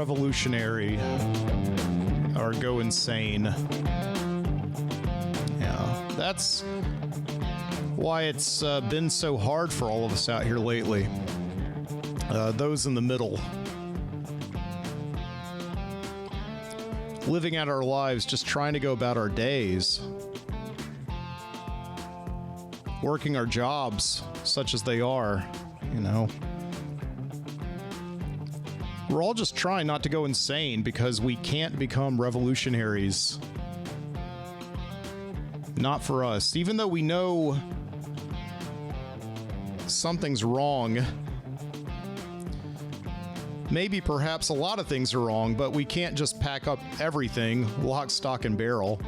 revolutionary or go insane. Yeah, that's why it's been so hard for all of us out here lately. Those in the middle. Living out our lives, just trying to go about our days. Working our jobs, such as they are, you know. We're all just trying not to go insane because we can't become revolutionaries. Not for us. Even though we know something's wrong, maybe perhaps a lot of things are wrong, but we can't just pack up everything, lock, stock, and barrel.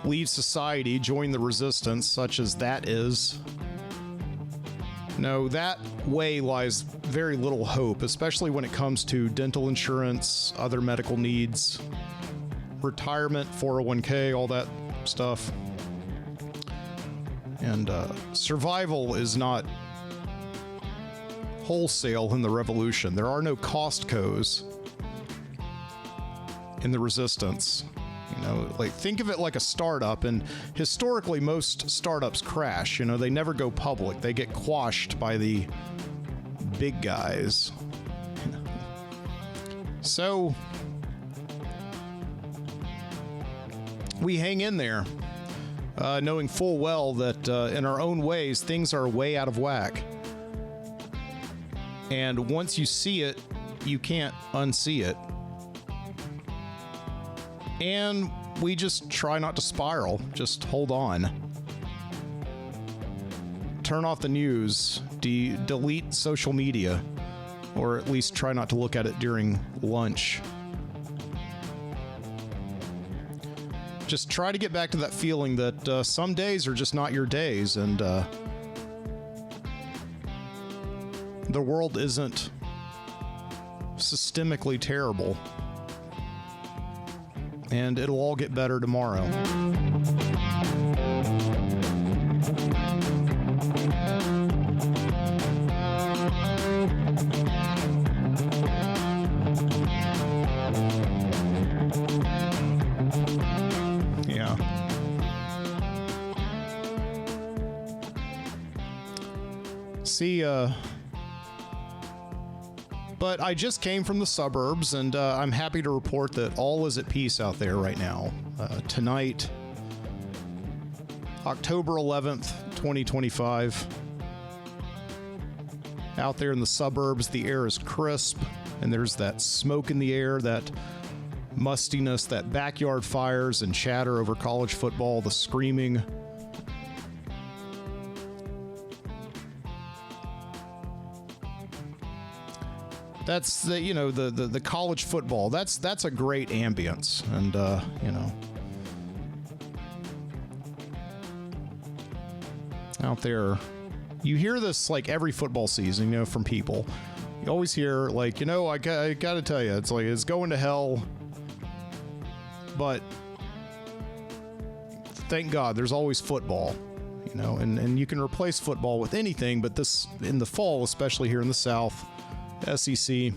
Leave society, join the resistance, such as that is. No, that way lies very little hope, especially when it comes to dental insurance, other medical needs, retirement, 401k, all that stuff. And survival is not wholesale in the revolution. There are no Costco's in the resistance. You know, like, think of it like a startup, and historically most startups crash. You know, they never go public. They get quashed by the big guys. So we hang in there, knowing full well that in our own ways, things are way out of whack. And once you see it, you can't unsee it. And we just try not to spiral. Just hold on. Turn off the news. Delete social media. Or at least try not to look at it during lunch. Just try to get back to that feeling that some days are just not your days, and the world isn't systemically terrible. And it'll all get better tomorrow. Yeah. See, but I just came from the suburbs, and I'm happy to report that all is at peace out there right now. Tonight, October 11th, 2025. Out there in the suburbs, the air is crisp, and there's that smoke in the air, that mustiness, that backyard fires and chatter over college football, the screaming. That's the, you know, the college football. That's a great ambience, and you know, out there, you hear this like every football season, you know, from people. You always hear like, you know, I gotta tell you, it's like it's going to hell, but thank God there's always football, you know, and you can replace football with anything, but this in the fall, especially here in the South. SEC, you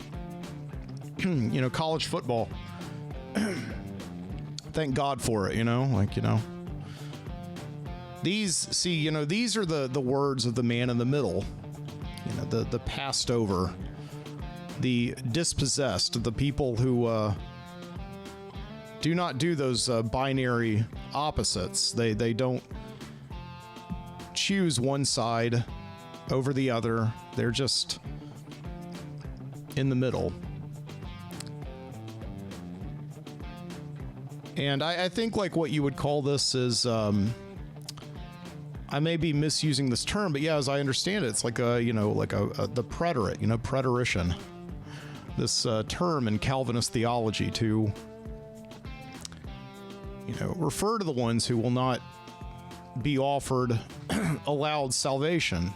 know, college football. Thank God for it, you know, like, you know. These are the words of the man in the middle, you know, the passed over, the dispossessed, the people who do not do those binary opposites. They don't choose one side over the other. They're just in the middle. And I think like what you would call this is, I may be misusing this term, but yeah, as I understand it, it's like a, you know, like the preterite, you know, preterition. This term in Calvinist theology to, you know, refer to the ones who will not be offered allowed salvation.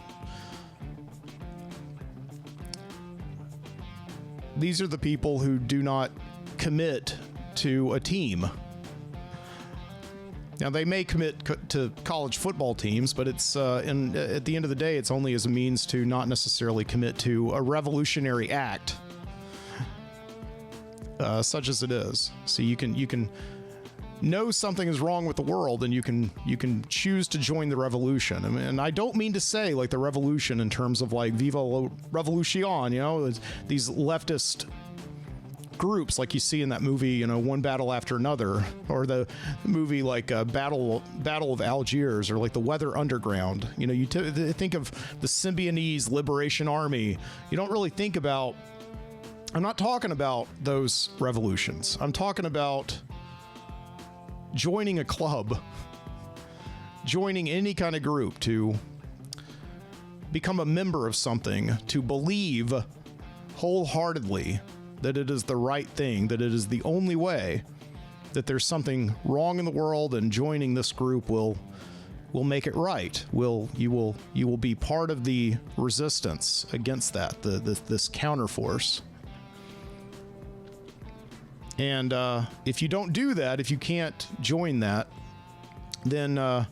These are the people who do not commit to a team. Now, they may commit to college football teams, but it's at the end of the day, it's only as a means to not necessarily commit to a revolutionary act, such as it is. So you can know something is wrong with the world, and you can choose to join the revolution. I mean, and I don't mean to say like the revolution in terms of like Viva la Revolution, you know, these leftist groups like you see in that movie, you know, One Battle After Another, or the movie like Battle of Algiers, or like the Weather Underground. You know, you think of the Symbionese Liberation Army. You don't really think about. I'm not talking about those revolutions. I'm talking about joining a club, joining any kind of group, to become a member of something, to believe wholeheartedly that it is the right thing, that it is the only way, that there's something wrong in the world, and joining this group will make it right. You will be part of the resistance against that, this counterforce. And if you don't do that, if you can't join that, then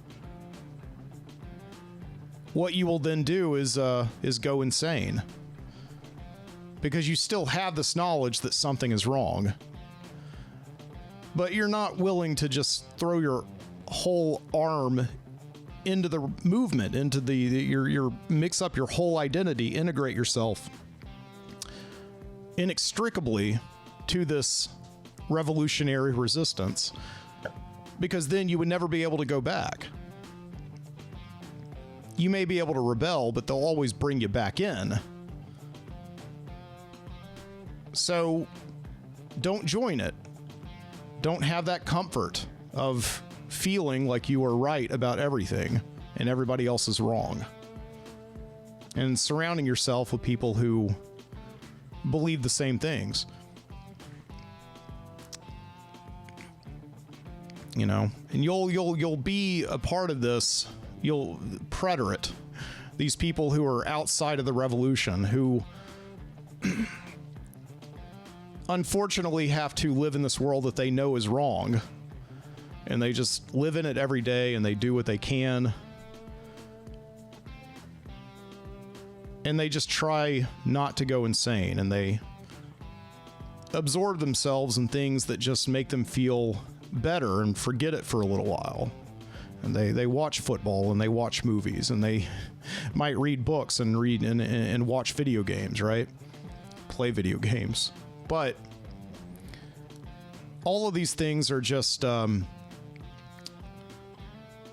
what you will then do is go insane, because you still have this knowledge that something is wrong, but you're not willing to just throw your whole arm into the movement, into your mix up your whole identity, integrate yourself inextricably to this revolutionary resistance, because then you would never be able to go back. You may be able to rebel, but they'll always bring you back in. So don't join it. Don't have that comfort of feeling like you are right about everything and everybody else is wrong. And surrounding yourself with people who believe the same things. You know, and you'll be a part of this. You'll preterite these people who are outside of the revolution, who unfortunately have to live in this world that they know is wrong, and they just live in it every day, and they do what they can, and they just try not to go insane, and they absorb themselves in things that just make them feel better and forget it for a little while. And they watch football, and they watch movies, and they might read books and read and watch video games, right? Play video games. But all of these things are just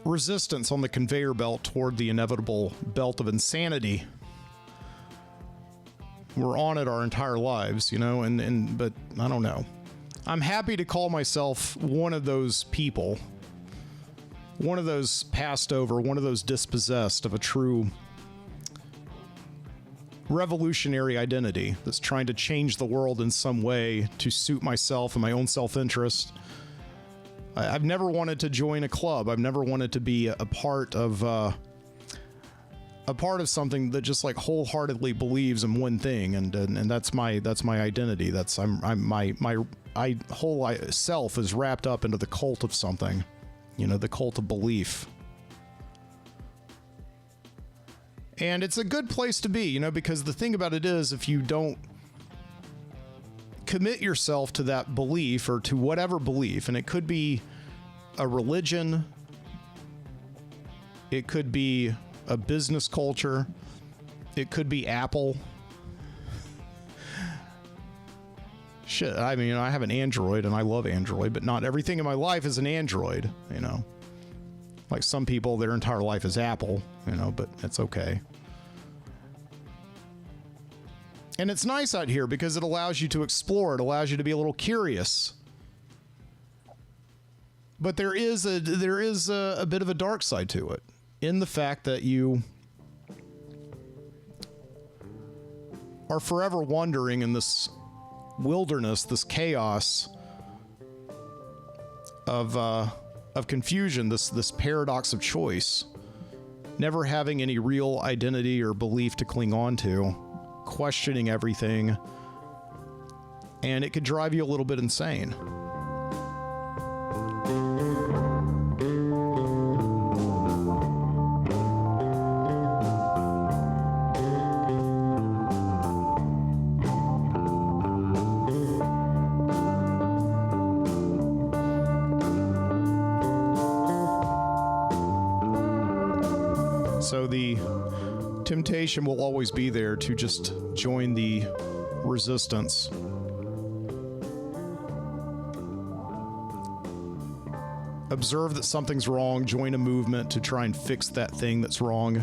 resistance on the conveyor belt toward the inevitable belt of insanity. We're on it our entire lives, you know, but I don't know. I'm happy to call myself one of those people, one of those passed over, one of those dispossessed of a true revolutionary identity that's trying to change the world in some way to suit myself and my own self-interest. I've never wanted to join a club. I've never wanted to be a part of something that just like wholeheartedly believes in one thing, and that's my identity. That's my whole self is wrapped up into the cult of something, you know, the cult of belief. And it's a good place to be, you know, because the thing about it is, if you don't commit yourself to that belief, or to whatever belief, and it could be a religion, it could be a business culture, it could be Apple. Shit, I mean, I have an Android and I love Android, but not everything in my life is an Android, you know. Like some people, their entire life is Apple, you know, but it's okay. And it's nice out here because it allows you to explore. It allows you to be a little curious. But there is a bit of a dark side to it, in the fact that you are forever wandering in this wilderness, this chaos of confusion, this paradox of choice, never having any real identity or belief to cling on to, questioning everything, and it could drive you a little bit insane. So the temptation will always be there to just join the resistance. Observe that something's wrong, join a movement to try and fix that thing that's wrong.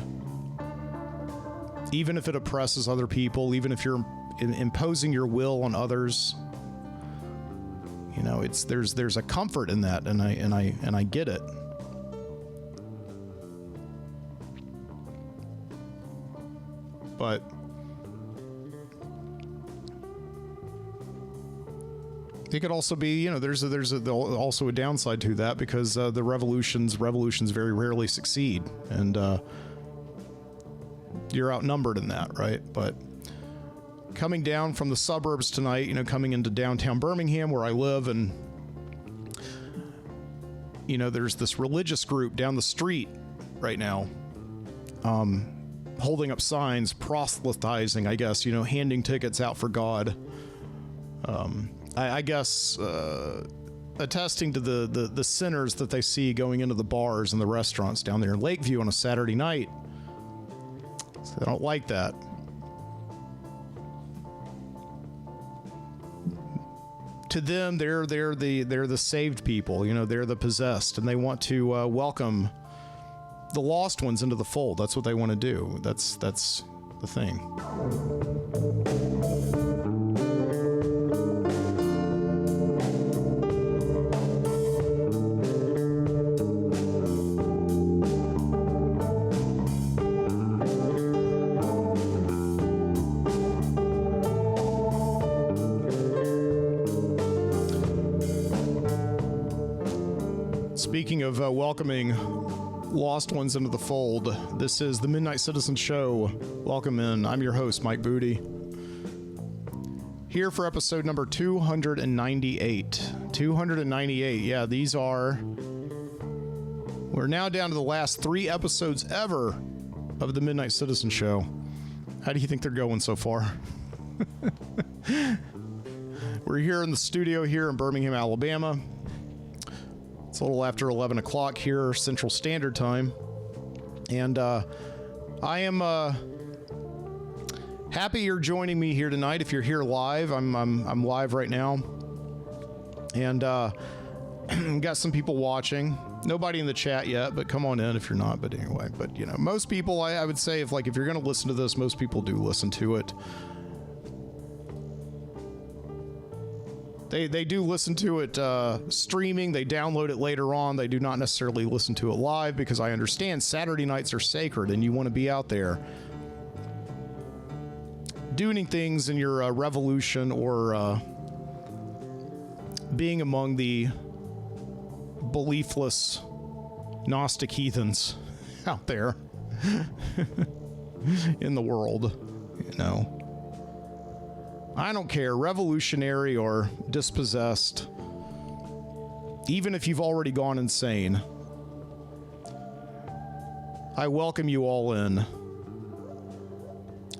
Even if it oppresses other people, even if you're imposing your will on others, you know, there's a comfort in that, and I get it. But it could also be, you know, there's also a downside to that, because the revolutions very rarely succeed, and you're outnumbered in that, right? But coming down from the suburbs tonight, you know, coming into downtown Birmingham where I live, and you know, there's this religious group down the street right now, holding up signs, proselytizing, I guess, you know, handing tickets out for God. I guess attesting to the sinners that they see going into the bars and the restaurants down there in Lakeview on a Saturday night. So they don't like that. To them, they're the saved people, you know, they're the possessed, and they want to welcome the lost ones into the fold. That's what they want to do. That's the thing. Speaking of welcoming lost ones into the fold, this is the Midnight Citizen Show. Welcome in. I'm your host, Mike Booty. Here for episode number 298. 298. Yeah, we're now down to the last 3 episodes ever of the Midnight Citizen Show. How do you think they're going so far? We're here in the studio here in Birmingham, Alabama. It's a little after 11 o'clock here, Central Standard Time. And I am happy you're joining me here tonight. If you're here live, I'm live right now. And got some people watching. Nobody in the chat yet, but come on in if you're not. But anyway, but you know, most people, I would say, if you're going to listen to this, most people do listen to it. They do listen to it streaming. They download it later on. They do not necessarily listen to it live, because I understand Saturday nights are sacred and you want to be out there doing things in your revolution, or being among the beliefless Gnostic heathens out there in the world, you know. I don't care, revolutionary or dispossessed, even if you've already gone insane, I welcome you all in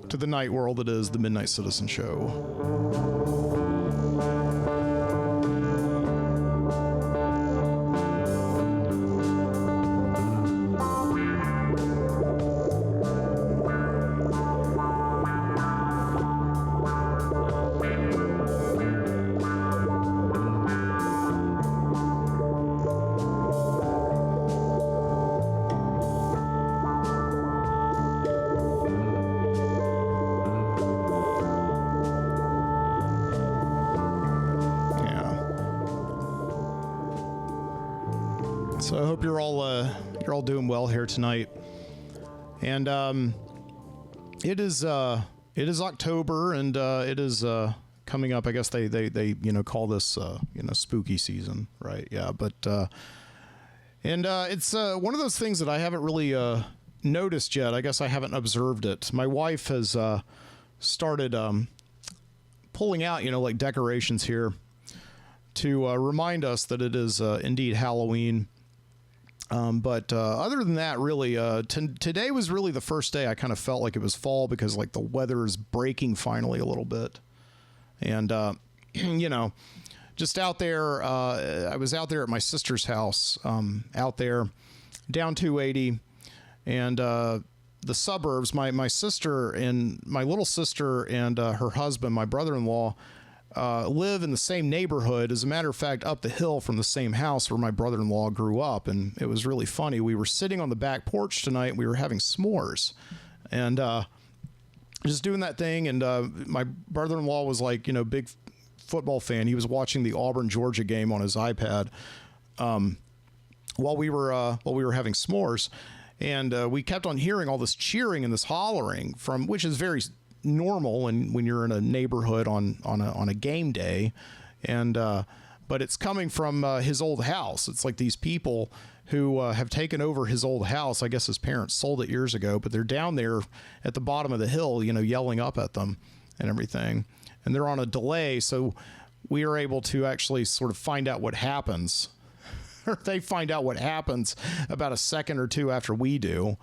to the night world that is the Midnight Citizen Show. So I hope you're all doing well here tonight. And it is October, and it is coming up. I guess they call this spooky season, right? Yeah, but it's one of those things that I haven't really noticed yet. I guess I haven't observed it. My wife has started pulling out like decorations here to remind us that it is indeed Halloween. But other than that, really, today was really the first day I kind of felt like it was fall, because the weather is breaking finally a little bit. And, just out there, I was out there at my sister's house, out there down 280, and the suburbs. My sister and my little sister and her husband, my brother-in-law, live in the same neighborhood. As a matter of fact, up the hill from the same house where my brother-in-law grew up. And it was really funny. We were sitting on the back porch tonight. And we were having s'mores and just doing that thing. And my brother-in-law was like, big football fan. He was watching the Auburn-Georgia game on his iPad while we were having s'mores. And we kept on hearing all this cheering and this hollering which is very normal and when you're in a neighborhood on a game day. And but it's coming from his old house. It's like these people who have taken over his old house. I guess his parents sold it years ago, but they're down there at the bottom of the hill, yelling up at them and everything. And they're on a delay, so we are able to actually sort of find out what happens. Or they find out what happens about a second or two after we do,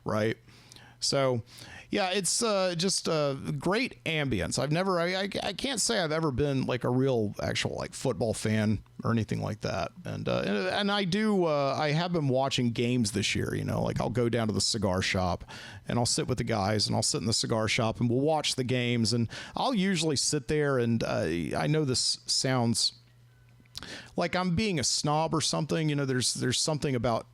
right? So, yeah, it's just a great ambience. I can't say I've ever been like a real actual like football fan or anything like that. And I have been watching games this year, like I'll go down to the cigar shop and I'll sit with the guys and I'll sit in the cigar shop and we'll watch the games. And I'll usually sit there and I know this sounds like I'm being a snob or something. There's something about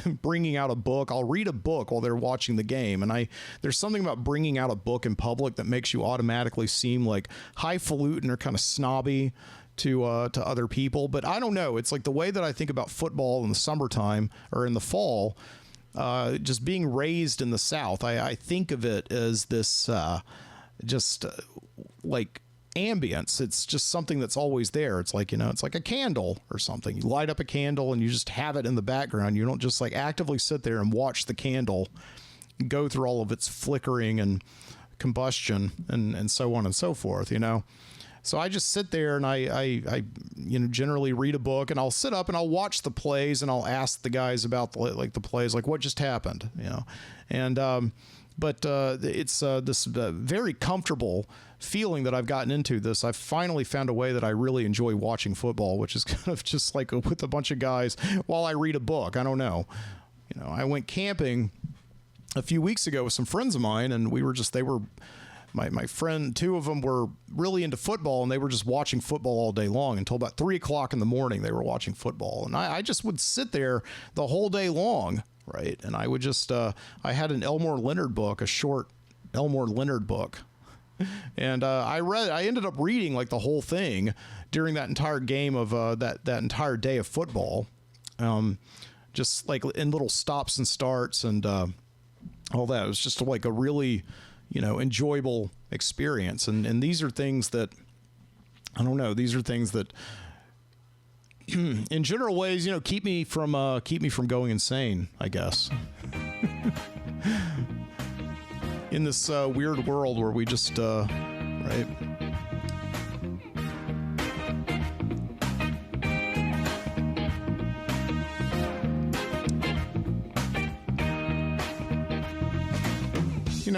bringing out a book. I'll read a book while they're watching the game. And there's something about bringing out a book in public that makes you automatically seem like highfalutin or kind of snobby to other people. But I don't know. It's like the way that I think about football in the summertime or in the fall, just being raised in the South. I think of it as this, like ambience. It's just something that's always there. It's like, it's like a candle or something. You light up a candle and you just have it in the background. You don't just like actively sit there and watch the candle go through all of its flickering and combustion and so on and so forth, So I just sit there and I generally read a book and I'll sit up and I'll watch the plays and I'll ask the guys about the plays, like what just happened, and but it's this very comfortable feeling that I've gotten into this. I've finally found a way that I really enjoy watching football, which is kind of just like with a bunch of guys while I read a book. I don't know. I went camping a few weeks ago with some friends of mine and my friend, two of them were really into football and they were just watching football all day long until about 3:00 in the morning. They were watching football and I just would sit there the whole day long. Right. And I would just, I had an Elmore Leonard book, a short Elmore Leonard book. And I ended up reading like the whole thing during that entire game of that entire day of football. Just like in little stops and starts and all that. It was just like a really, enjoyable experience. And these are things that, I don't know, these are things that, in general ways, keep me from going insane, I guess. In this weird world where we just, right?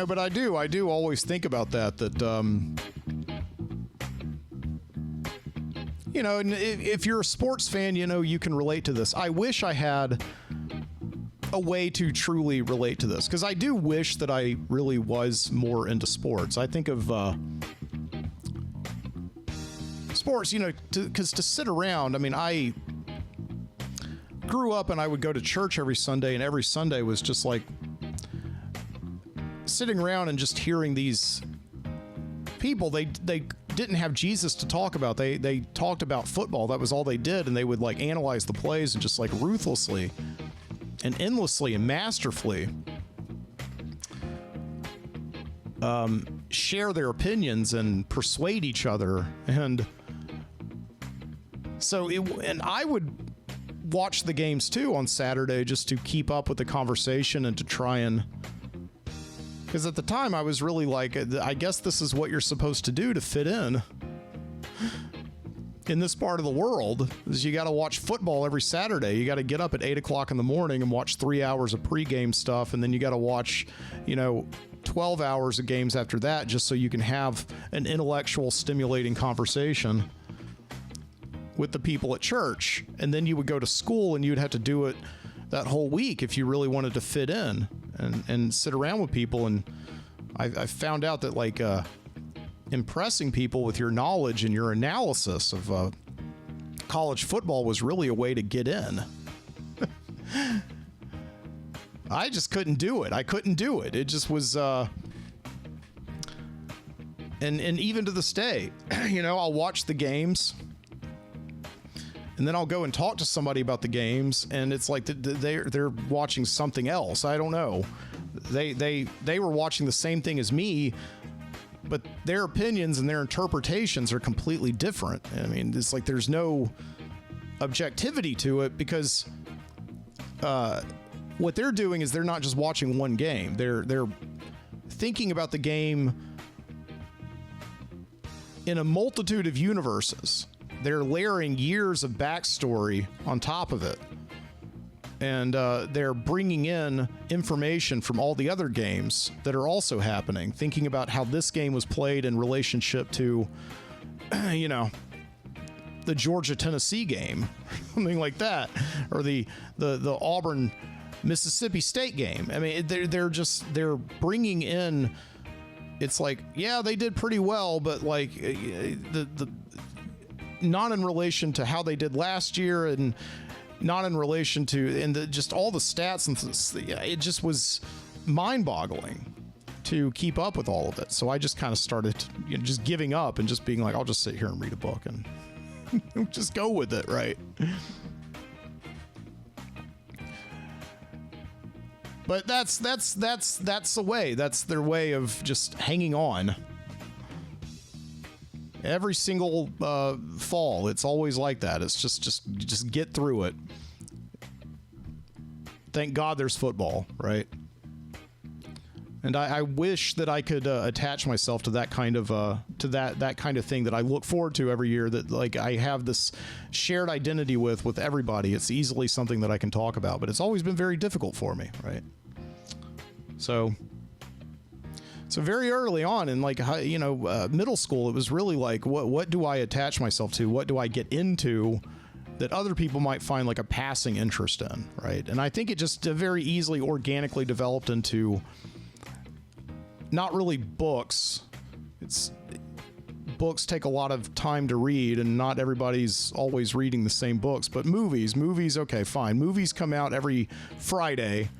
But I do always think about that, and if you're a sports fan, you can relate to this. I wish I had a way to truly relate to this because I do wish that I really was more into sports. I think of sports, because to sit around, I grew up and I would go to church every Sunday, and every Sunday was just like sitting around and just hearing these people. They didn't have Jesus to talk about. They talked about football. That was all they did. And they would like analyze the plays and just like ruthlessly and endlessly and masterfully share their opinions and persuade each other. And so and I would watch the games too on Saturday just to keep up with the conversation and to try and, because at the time I was really like, I guess this is what you're supposed to do to fit in this part of the world, is you got to watch football every Saturday. You got to get up at 8:00 in the morning and watch 3 hours of pregame stuff. And then you got to watch, 12 hours of games after that, just so you can have an intellectual stimulating conversation with the people at church. And then you would go to school and you'd have to do it that whole week if you really wanted to fit in. and sit around with people. And I found out that like impressing people with your knowledge and your analysis of college football was really a way to get in. I just couldn't do it. I couldn't do it. It just was, and even to this day, you know, I'll watch the games and then I'll go and talk to somebody about the games, and it's like they're watching something else. I don't know. They were watching the same thing as me, but their opinions and their interpretations are completely different. I mean, it's like there's no objectivity to it, because what they're doing is they're not just watching one game. They're thinking about the game in a multitude of universes. They're layering years of backstory on top of it. And they're bringing in information from all the other games that are also happening, thinking about how this game was played in relationship to, you know, the Georgia-Tennessee game, something like that, or the Auburn-Mississippi State game. I mean, they're bringing in. It's like, yeah, they did pretty well, but like the not in relation to how they did last year, and not in relation to, and just all the stats, and it just was mind-boggling to keep up with all of it. So I just kind of started, you know, just giving up and just being like, I'll just sit here and read a book and just go with it, right? But that's the way. That's their way of just hanging on. Every single fall, it's always like that. It's just get through it. Thank God there's football, right? And I wish that I could attach myself to that kind of that kind of thing that I look forward to every year. That like I have this shared identity with everybody. It's easily something that I can talk about, but it's always been very difficult for me, right? So very early on in like, you know, middle school, it was really like, what do I attach myself to? What do I get into that other people might find like a passing interest in, right? And I think it just very easily organically developed into not really books. Books take a lot of time to read, and not everybody's always reading the same books, but movies, okay, fine. Movies come out every Friday,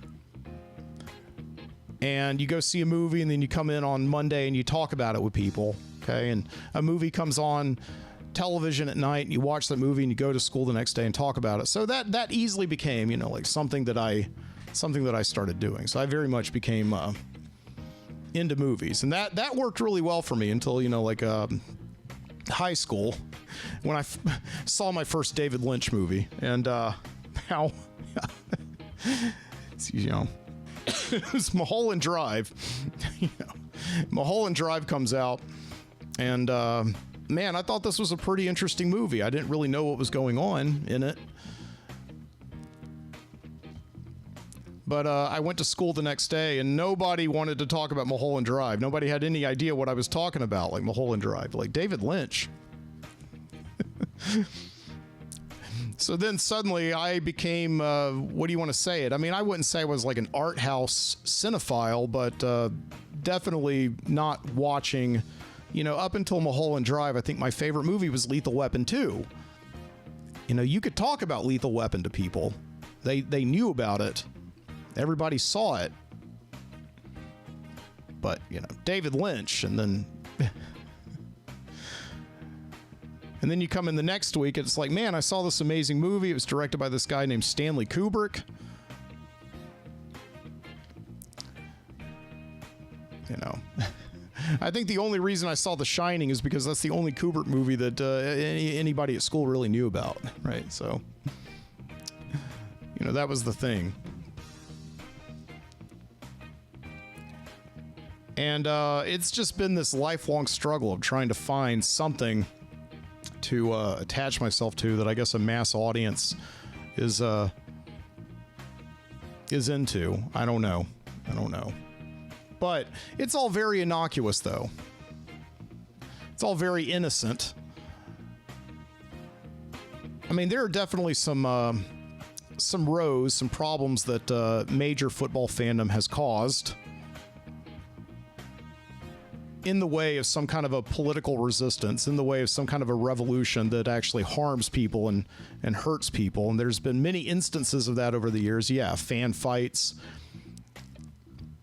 and you go see a movie, and then you come in on Monday and you talk about it with people, okay? And a movie comes on television at night, and you watch that movie, and you go to school the next day and talk about it. So that easily became, you know, like something that I started doing. So I very much became into movies, and that worked really well for me until, you know, like high school, when I saw my first David Lynch movie, and how you know. It was Mulholland Drive. You know, Mulholland Drive comes out, and man, I thought this was a pretty interesting movie. I didn't really know what was going on in it, but I went to school the next day, and nobody wanted to talk about Mulholland Drive. Nobody had any idea what I was talking about, like Mulholland Drive, like David Lynch. So then suddenly I became, what do you want to say it? I mean, I wouldn't say I was like an art house cinephile, but definitely not watching, you know, up until Mulholland Drive. I think my favorite movie was Lethal Weapon 2. You know, you could talk about Lethal Weapon to people. They knew about it. Everybody saw it. But, you know, David Lynch, and then... And then you come in the next week, and it's like, man, I saw this amazing movie. It was directed by this guy named Stanley Kubrick. You know, I think the only reason I saw The Shining is because that's the only Kubrick movie that anybody at school really knew about, right? So, you know, that was the thing. And it's just been this lifelong struggle of trying to find something to attach myself to that I guess a mass audience is into. I don't know. But it's all very innocuous, though. It's all very innocent. I mean, there are definitely some some rows, some problems that major football fandom has caused in the way of some kind of a political resistance, in the way of some kind of a revolution that actually harms people and hurts people. And there's been many instances of that over the years. Yeah, fan fights,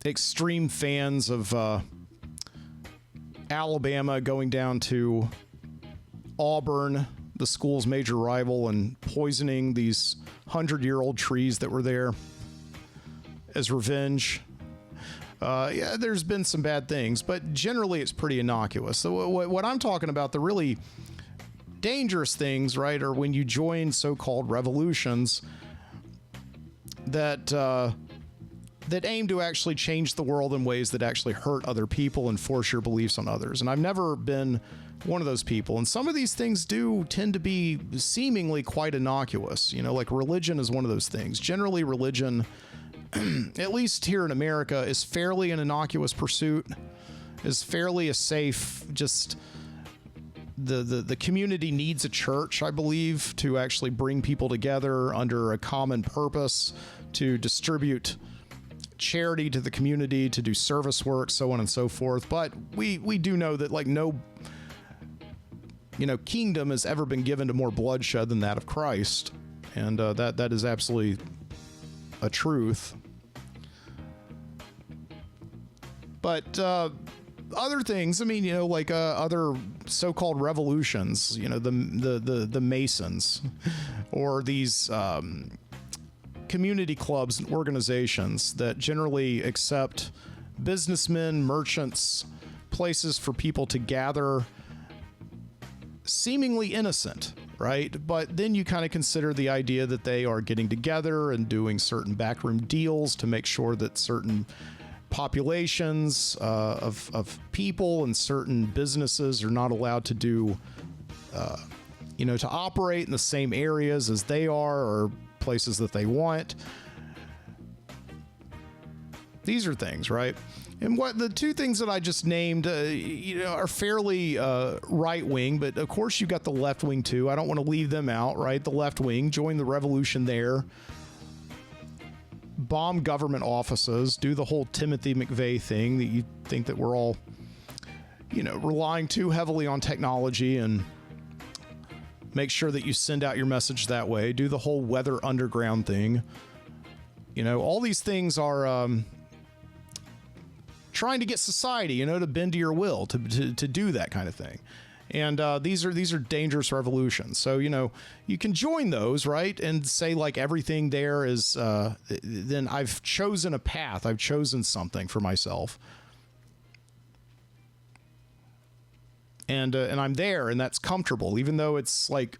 extreme fans of Alabama going down to Auburn, the school's major rival, and poisoning these 100-year-old trees that were there as revenge. Yeah, there's been some bad things, but generally it's pretty innocuous. So what I'm talking about, the really dangerous things, right, are when you join so-called revolutions that that aim to actually change the world in ways that actually hurt other people and force your beliefs on others. And I've never been one of those people. And some of these things do tend to be seemingly quite innocuous. You know, like religion is one of those things. Generally, religion, at least here in America, is fairly an innocuous pursuit, is fairly a safe, just the community needs a church, I believe, to actually bring people together under a common purpose, to distribute charity to the community, to do service work, so on and so forth. But we do know that, like, no, you know, kingdom has ever been given to more bloodshed than that of Christ. And that is absolutely a truth. But other things, I mean, you know, like other so-called revolutions, you know, the Masons, or these community clubs and organizations that generally accept businessmen, merchants, places for people to gather, seemingly innocent, right? But then you kind of consider the idea that they are getting together and doing certain backroom deals to make sure that certain populations of people and certain businesses are not allowed to do, you know, to operate in the same areas as they are, or places that they want. These are things, right? And what the two things that I just named, you know, are fairly right wing, but of course you've got the left wing too. I don't want to leave them out, right? The left wing, join the revolution there, bomb government offices, do the whole Timothy McVeigh thing that you think that we're all, you know, relying too heavily on technology, and make sure that you send out your message that way. Do the whole Weather Underground thing. You know, all these things are trying to get society, you know, to bend to your will, to do that kind of thing. And these are dangerous revolutions. So, you know, you can join those, right, and say, like, everything there is, then I've chosen a path. I've chosen something for myself. And I'm there, and that's comfortable, even though it's like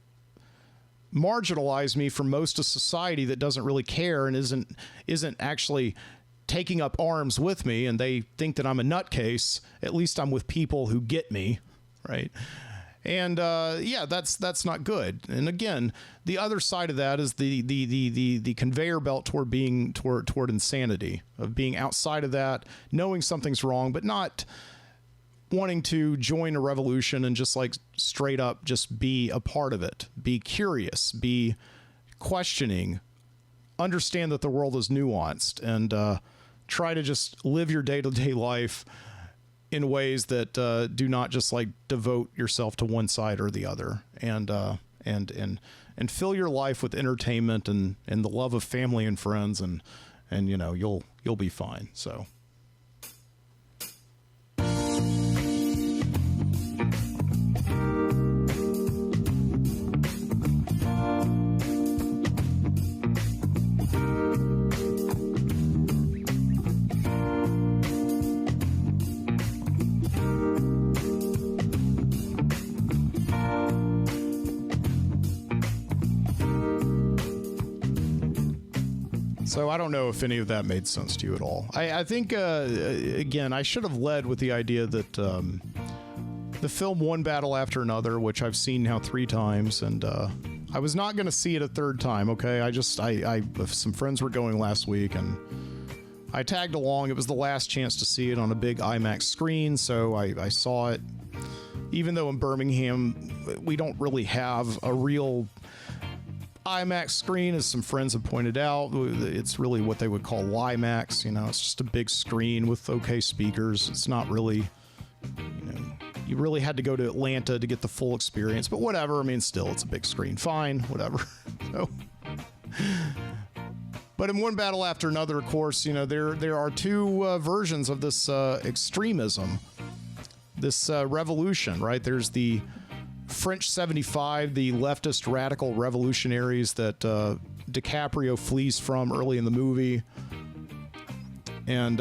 marginalized me from most of society that doesn't really care and isn't actually taking up arms with me, and they think that I'm a nutcase. At least I'm with people who get me, right? And yeah, that's not good. And again, the other side of that is the conveyor belt toward being toward insanity, of being outside of that, knowing something's wrong, but not wanting to join a revolution and just, like, straight up just be a part of it, be curious, be questioning, understand that the world is nuanced, and try to just live your day-to-day life in ways that do not just, like, devote yourself to one side or the other, and fill your life with entertainment and the love of family and friends, and you know, you'll be fine. So. So I don't know if any of that made sense to you at all. I think, again, I should have led with the idea that the film One Battle After Another, which I've seen now 3 times, and I was not going to see it a 3rd time, okay? I some friends were going last week, and I tagged along. It was the last chance to see it on a big IMAX screen, so I saw it. Even though in Birmingham, we don't really have a real IMAX screen, as some friends have pointed out. It's really what they would call LIMAX. You know, it's just a big screen with okay speakers. It's not really, you know, you really had to go to Atlanta to get the full experience, but whatever. I mean, still, it's a big screen. Fine, whatever. So, but in one battle after another, of course, you know, there are two versions of this extremism, this revolution, right? There's the French 75, the leftist radical revolutionaries that DiCaprio flees from early in the movie, and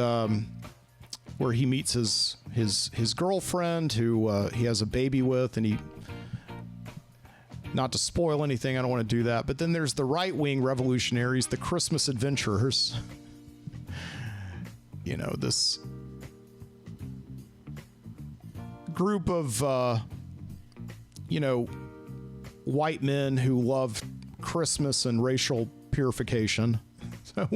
where he meets his girlfriend, who he has a baby with, and he, not to spoil anything, I don't want to do that, but then there's the right-wing revolutionaries, the Christmas adventurers. You know, this group of you know, white men who love Christmas and racial purification. So,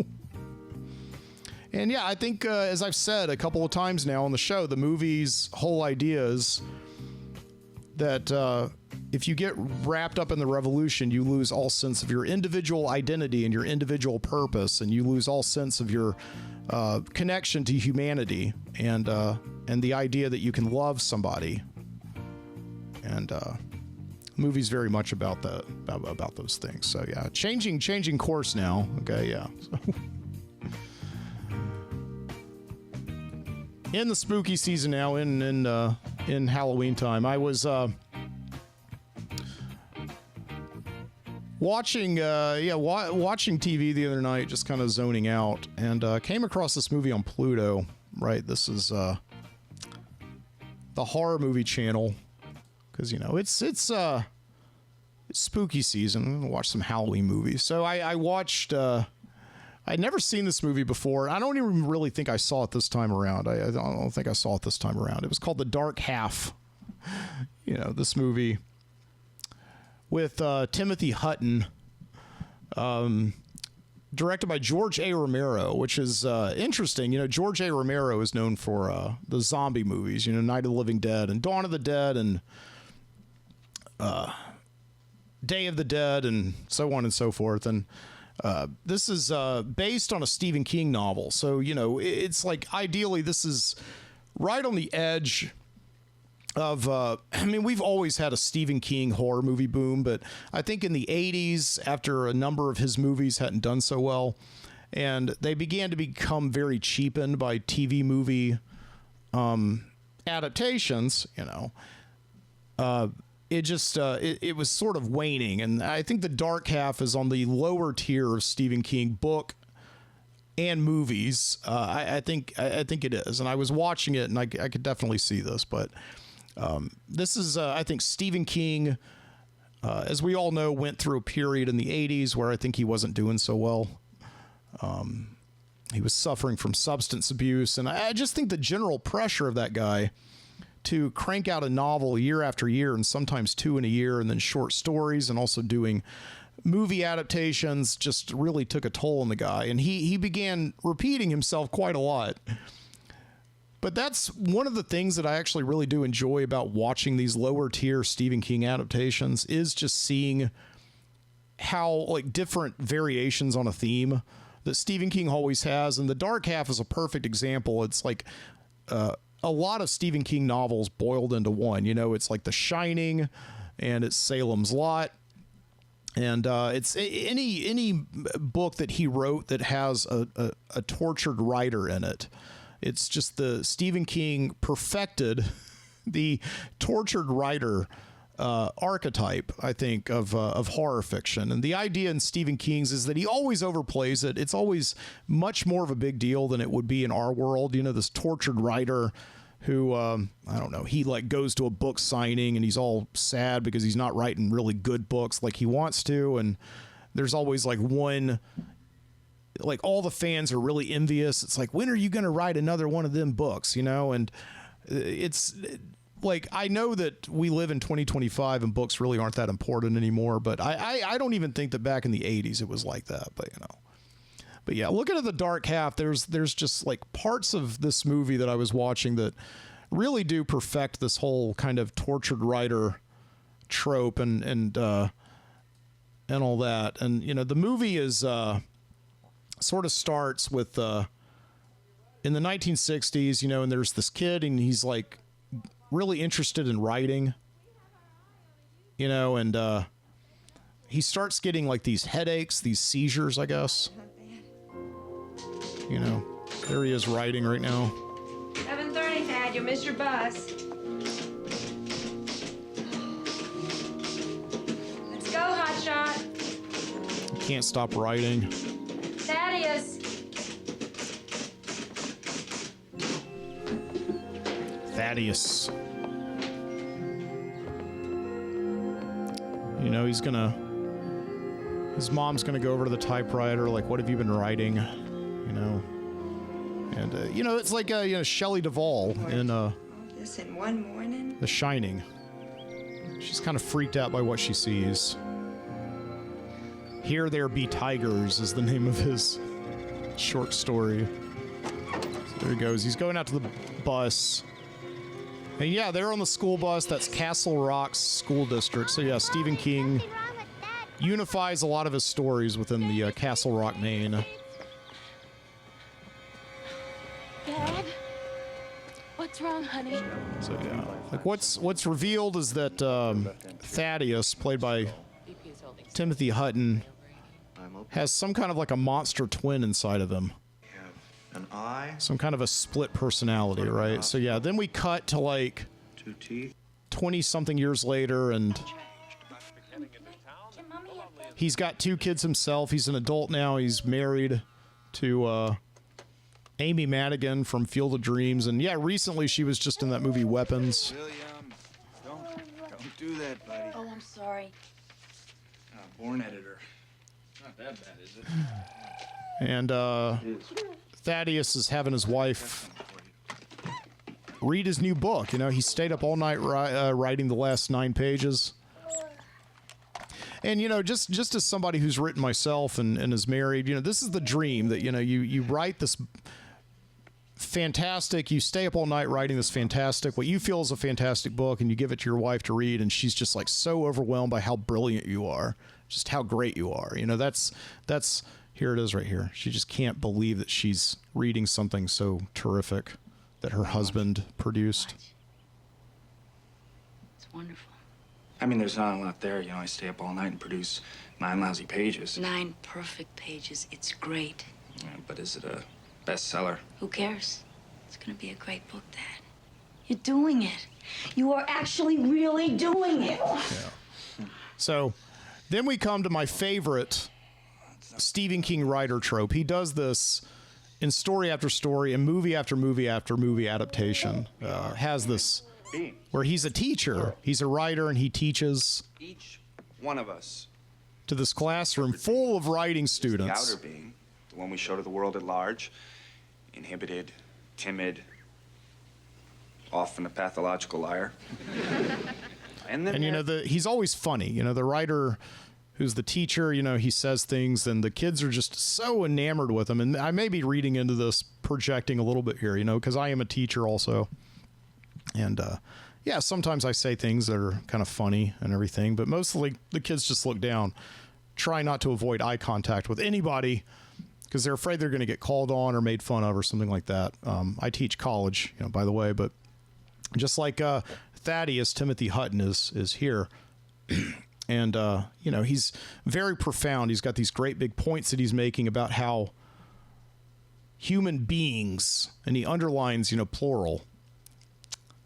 and yeah, I think, as I've said a couple of times now on the show, the movie's whole idea is that if you get wrapped up in the revolution, you lose all sense of your individual identity and your individual purpose, and you lose all sense of your connection to humanity and the idea that you can love somebody. And movie's very much about that, about those things. So yeah, changing course now. Okay, yeah. So, in the spooky season now, in Halloween time, I was watching watching TV the other night, just kind of zoning out, and came across this movie on Pluto. Right, this is the horror movie channel. Because, you know, it's spooky season. I'm gonna watch some Halloween movies. So I watched, I'd never seen this movie before. I don't even really think I saw it this time around. I don't think I saw it this time around. It was called The Dark Half. You know, this movie with Timothy Hutton, directed by George A. Romero, which is interesting. You know, George A. Romero is known for the zombie movies, you know, Night of the Living Dead and Dawn of the Dead and Day of the Dead and so on and so forth. And this is based on a Stephen King novel. So, you know, it's like ideally this is right on the edge of, I mean, we've always had a Stephen King horror movie boom, but I think in the 80s, after a number of his movies hadn't done so well, and they began to become very cheapened by TV movie adaptations, you know, it just, it was sort of waning. And I think The Dark Half is on the lower tier of Stephen King book and movies. I think it is. And I was watching it and I could definitely see this, but this is, I think Stephen King, as we all know, went through a period in the 80s where I think he wasn't doing so well. He was suffering from substance abuse. And I just think the general pressure of that guy to crank out a novel year after year, and sometimes two in a year, and then short stories, and also doing movie adaptations, just really took a toll on the guy. And he began repeating himself quite a lot. But that's one of the things that I actually really do enjoy about watching these lower tier Stephen King adaptations, is just seeing how, like, different variations on a theme that Stephen King always has. And The Dark Half is a perfect example. It's like a lot of Stephen King novels boiled into one. You know, it's like The Shining, and it's Salem's Lot, and it's any book that he wrote that has a tortured writer in it. It's just the Stephen King perfected the tortured writer archetype, I think, of horror fiction. And the idea in Stephen King's is that he always overplays it. It's always much more of a big deal than it would be in our world. You know, this tortured writer who, I don't know, he like goes to a book signing and he's all sad because he's not writing really good books like he wants to. And there's always like one, like all the fans are really envious. It's like, when are you going to write another one of them books, you know? And it's like, I know that we live in 2025 and books really aren't that important anymore, but I don't even think that back in the 80s it was like that, but you know. But yeah, looking at The Dark Half, there's just like parts of this movie that I was watching that really do perfect this whole kind of tortured writer trope. And and all that. And, you know, the movie is sort of starts with in the 1960s, you know, and there's this kid and he's like really interested in writing, you know, and he starts getting like these headaches, these seizures, I guess. You know, there he is writing right now. 7:30, Thad. You'll miss your bus. Let's go, hotshot. He can't stop writing. Thaddeus. Thaddeus. You know, his mom's gonna go over to the typewriter, like, what have you been writing? You know, and you know, it's like you know, Shelley Duvall in This in one morning. The Shining. She's kind of freaked out by what she sees. Here There Be Tigers is the name of his short story. So there he goes. He's going out to the bus. And yeah, they're on the school bus. That's Castle Rock's school district. So yeah, Stephen King unifies a lot of his stories within the Castle Rock, Maine. Dad? What's wrong, honey? So yeah, like what's revealed is that Thaddeus, played by Timothy Hutton, has some kind of like a monster twin inside of him. An eye, some kind of a split personality, right? So yeah, then we cut to like 2 teeth, 20-something years later, and he's got 2 kids himself. He's an adult now. He's married to Amy Madigan from Field of Dreams, and yeah, recently she was just in that movie Weapons. William, don't do that, buddy. Oh, I'm sorry. Born editor. Not that bad, is it? And Thaddeus is having his wife read his new book. You know, he stayed up all night writing the last 9 pages. And, you know, just as somebody who's written myself and is married, you know, this is the dream that, you know, you write this fantastic, you stay up all night writing this fantastic, what you feel is a fantastic book, and you give it to your wife to read, and she's just like so overwhelmed by how brilliant you are, just how great you are. You know, that's here it is right here. She just can't believe that she's reading something so terrific that her husband produced. It's wonderful. I mean, there's not a lot there. You know, I stay up all night and produce 9 lousy pages. 9 perfect pages. It's great. Yeah, but is it a bestseller? Who cares? It's gonna be a great book, Dad. You're doing it. You are actually really doing it. Yeah. So then we come to my favorite Stephen King writer trope. He does this in story after story and movie after movie after movie adaptation. Has this where he's a teacher, he's a writer, and he teaches Each one of us. to this classroom full of writing The students. outer being, the one we show to the world at large, inhibited, timid, often a pathological liar. And then And you know, he's always funny. You know, the writer who's the teacher, you know, he says things and the kids are just so enamored with him. And I may be reading into this, projecting a little bit here, you know, because I am a teacher also. And yeah, sometimes I say things that are kind of funny and everything, but mostly the kids just look down, try not to avoid eye contact with anybody because they're afraid they're going to get called on or made fun of or something like that. I teach college, you know, by the way, but just like Thaddeus, Timothy Hutton is here. And, you know, he's very profound. He's got these great big points that he's making about how human beings, and he underlines, you know, plural,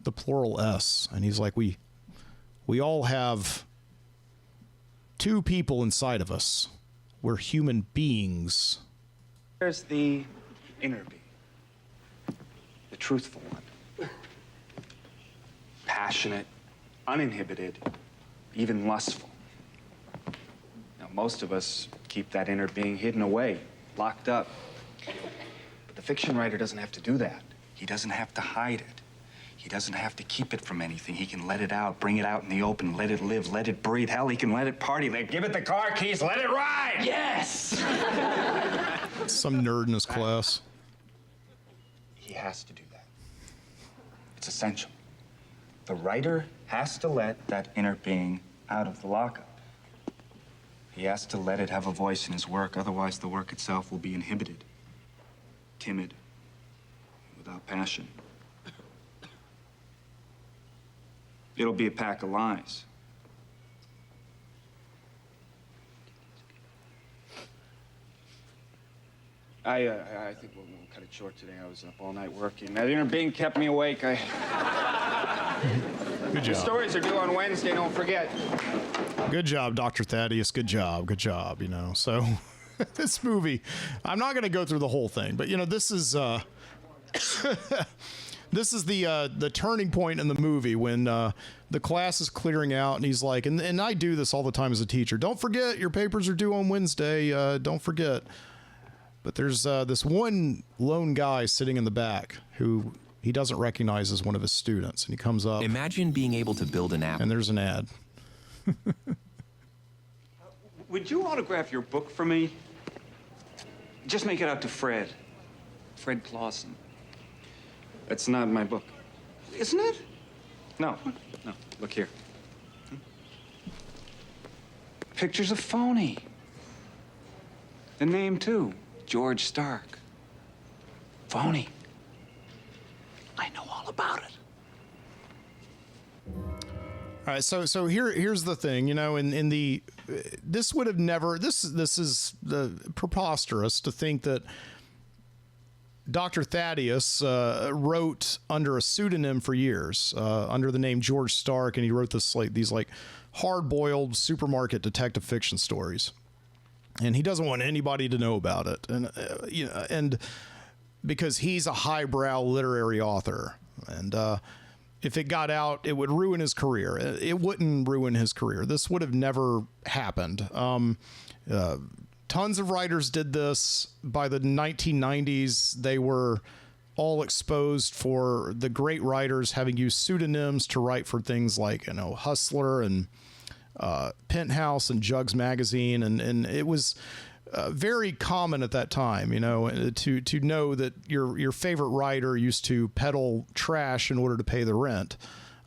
the plural S. And he's like, we all have 2 people inside of us. We're human beings. there's the inner being, the truthful one. Passionate, uninhibited, even lustful. Now, most of us keep that inner being hidden away, locked up. But the fiction writer doesn't have to do that. He doesn't have to hide it. He doesn't have to keep it from anything. He can let it out, bring it out in the open, let it live, let it breathe. Hell, he can let it party. Give it the car keys, let it ride! Yes! Some nerd in his class. He has to do that. It's essential. The writer has to let that inner being out of the lockup. He has to let it have a voice in his work, otherwise the work itself will be inhibited, timid, without passion. It'll be a pack of lies. I think we'll cut it short today. I was up all night working. That inner being kept me awake. Good The job. stories are due on Wednesday, don't forget. Good job, Dr. Thaddeus. Good job, you know. So this movie, I'm not going to go through the whole thing, but, you know, this is this is the turning point in the movie when the class is clearing out, and he's like, and I do this all the time as a teacher, don't forget, your papers are due on Wednesday, don't forget. But there's this one lone guy sitting in the back who he doesn't recognize as one of his students, and he comes up. Imagine being able to build an app. And there's an ad. Would you autograph your book for me? Just make it out to Fred. Fred Clausen. That's not my book. Isn't it? No. Look here. Pictures of Phony. The name, too. George Stark. Phony. I know all about it. All right, so here's the thing, you know, in the this would have never this is preposterous to think that Dr. Thaddeus wrote under a pseudonym for years, under the name George Stark, and he wrote these hard-boiled supermarket detective fiction stories, and he doesn't want anybody to know about it, and you know, and because he's a highbrow literary author, and if it got out, it would ruin his career. It wouldn't ruin his career. This would have never happened. Tons of writers did this. By the 1990s, they were all exposed for the great writers having used pseudonyms to write for things like, you know, Hustler and Penthouse and Jugs Magazine, and it was very common at that time, you know, to know that your favorite writer used to peddle trash in order to pay the rent.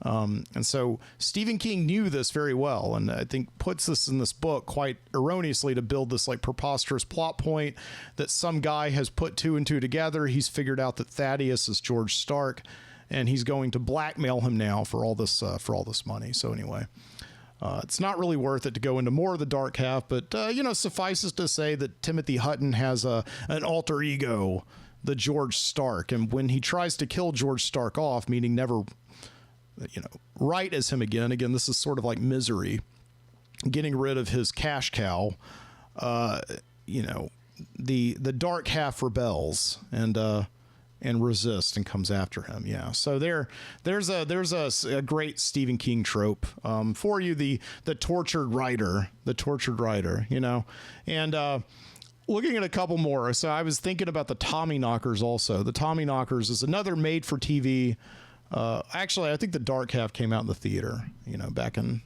And so Stephen King knew this very well, and I think puts this in this book quite erroneously to build this like preposterous plot point that some guy has put two and two together. He's figured out that Thaddeus is George Stark, and he's going to blackmail him now for all this money. So anyway, it's not really worth it to go into more of the dark half, but you know, suffices to say that Timothy Hutton has an alter ego, the George Stark, and when he tries to kill George Stark off, meaning never, you know, write as him again, this is sort of like Misery, getting rid of his cash cow, you know, the dark half rebels and resists and comes after him. Yeah. So there's a great Stephen King trope for you, the tortured writer, you know, and looking at a couple more. So I was thinking about the Tommyknockers also. The Tommyknockers is another made for TV. Actually, I think the dark half came out in the theater, you know, back in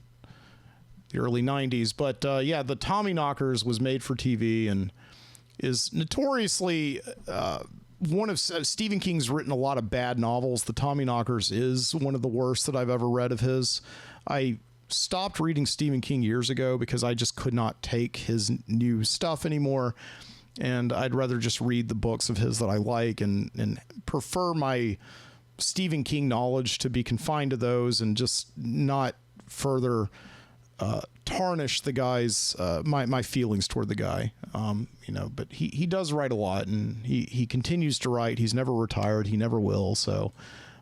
the early 90s. But yeah, the Tommyknockers was made for TV and is notoriously one of Stephen King's written a lot of bad novels. The Tommyknockers is one of the worst that I've ever read of his. I stopped reading Stephen King years ago because I just could not take his new stuff anymore. And I'd rather just read the books of his that I like and prefer my Stephen King knowledge to be confined to those and just not further tarnish the guy's my feelings toward the guy, you know. But he does write a lot, and he continues to write. He's never retired. He never will. So,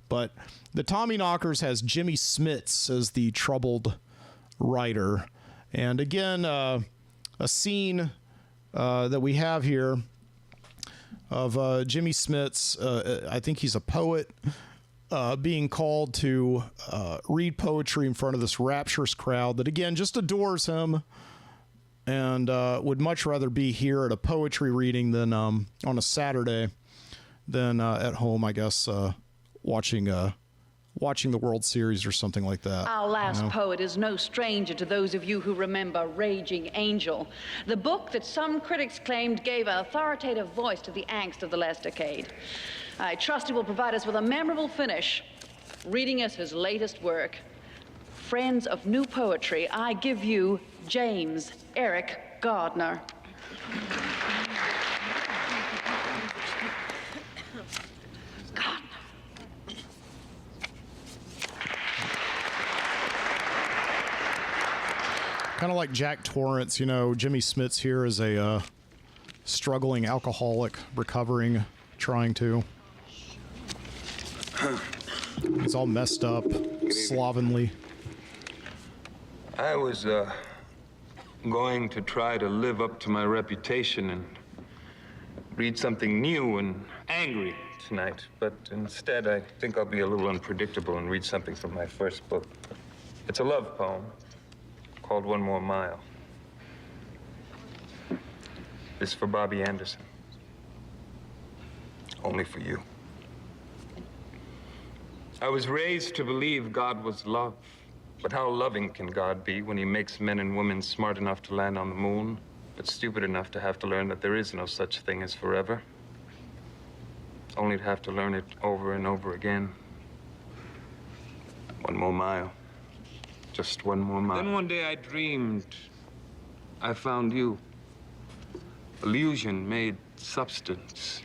but the Tommyknockers has Jimmy Smits as the troubled writer, and again a scene that we have here of Jimmy Smits. I think he's a poet, being called to read poetry in front of this rapturous crowd that, again, just adores him and would much rather be here at a poetry reading than on a Saturday than at home, I guess, watching the World Series or something like that. Our last poet is no stranger to those of you who remember Raging Angel, the book that some critics claimed gave an authoritative voice to the angst of the last decade. I trust he will provide us with a memorable finish, reading us his latest work. Friends of new poetry, I give you James Eric Gardner. Kind of like Jack Torrance, you know, Jimmy Smits here is a struggling alcoholic, recovering, trying to. He's all messed up, slovenly. I was going to try to live up to my reputation and read something new and angry tonight, but instead I think I'll be a little unpredictable and read something from my first book. It's a love poem called One More Mile. This is for Bobby Anderson. Only for you. I was raised to believe God was love. But how loving can God be when he makes men and women smart enough to land on the moon, but stupid enough to have to learn that there is no such thing as forever? Only to have to learn it over and over again. One more mile. Just one more mile. Then one day I dreamed I found you. Illusion made substance.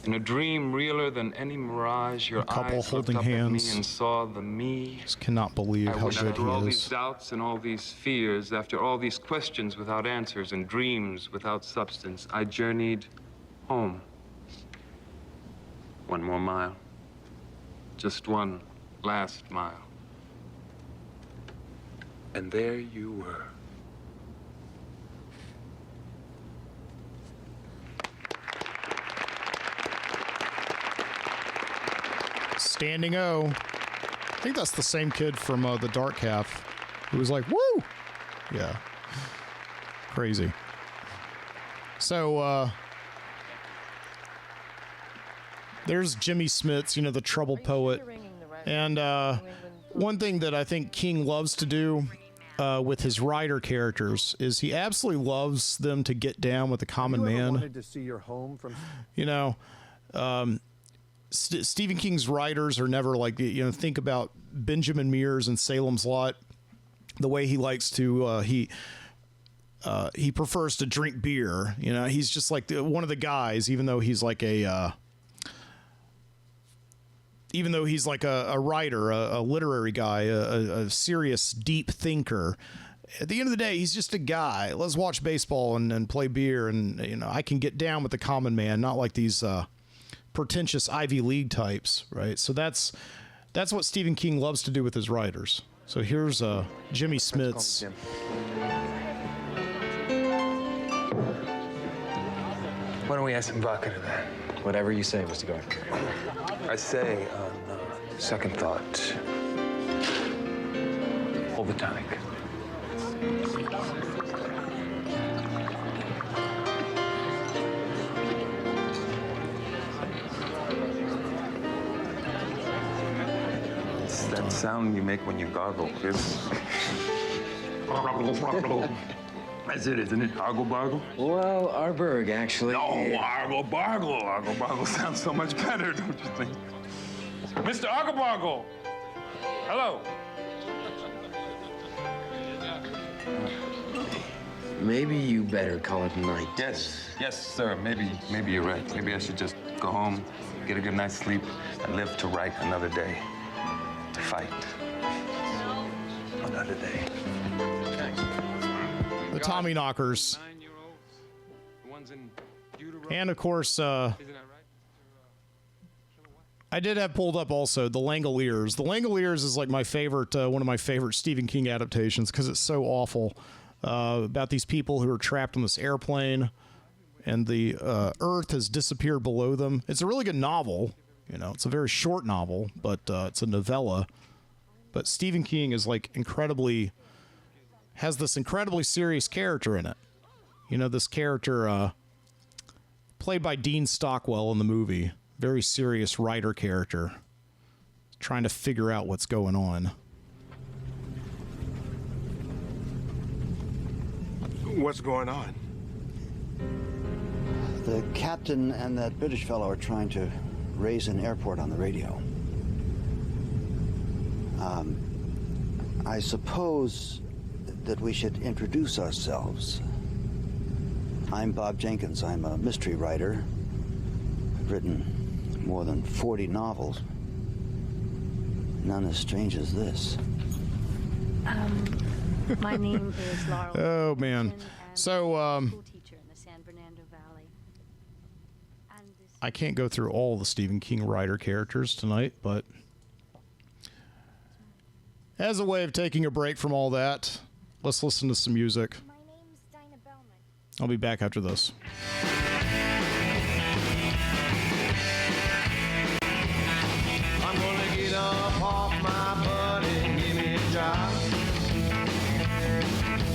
In a dream realer than any mirage, your eyes looked up at me and saw the me. Just cannot believe how good after all he these is. doubts and all these fears, after all these questions without answers and dreams without substance, I journeyed home. One more mile. Just one last mile. And there you were. Standing O. I think that's the same kid from The Dark Half who was like, woo! Yeah. Crazy. So, there's Jimmy Smits, you know, the troubled poet. And one thing that I think King loves to do with his writer characters is he absolutely loves them to get down with the common man. Wanted to see your home from... You know, Stephen King's writers are never like, you know, think about Benjamin Mears and Salem's Lot, the way he likes to, he prefers to drink beer. You know, he's just like one of the guys, even though he's like a writer, a literary guy, a serious, deep thinker. At the end of the day, he's just a guy. Let's watch baseball and play beer. And, you know, I can get down with the common man, not like these, pretentious Ivy League types, right? So that's what Stephen King loves to do with his writers. So here's Jimmy Smits. Why don't we add some vodka to that? Whatever you say, Mr. Gardner. I say, on second thought, hold the tonic. It's that sound you make when you gargle. It's... That's it, isn't it? Argle bargle? Well, Arberg, actually. No, argle bargle. Argle bargle sounds so much better, don't you think? Mr. Argle bargle! Hello. Maybe you better call it night. Yes, sir. Maybe you're right. Maybe I should just go home, get a good night's sleep, and live to write another day. To fight. Another day. The Tommyknockers. And of course, I did have pulled up also The Langoliers. The Langoliers is like my favorite, one of my favorite Stephen King adaptations because it's so awful. About these people who are trapped on this airplane and the earth has disappeared below them. It's a really good novel. You know, it's a very short novel, but it's a novella. But Stephen King is like has this incredibly serious character in it. You know, this character played by Dean Stockwell in the movie. Very serious writer character. Trying to figure out what's going on. What's going on? The captain and that British fellow are trying to raise an airport on the radio. I suppose that we should introduce ourselves. I'm Bob Jenkins. I'm a mystery writer. I've written more than 40 novels. None as strange as this. My name is Laurel. Oh, man. So, School teacher in the San Fernando Valley. I can't go through all the Stephen King writer characters tonight, but as a way of taking a break from all that, let's listen to some music. My name's Dinah Bellman. I'll be back after this. I'm gonna get up off my butt and give me a job.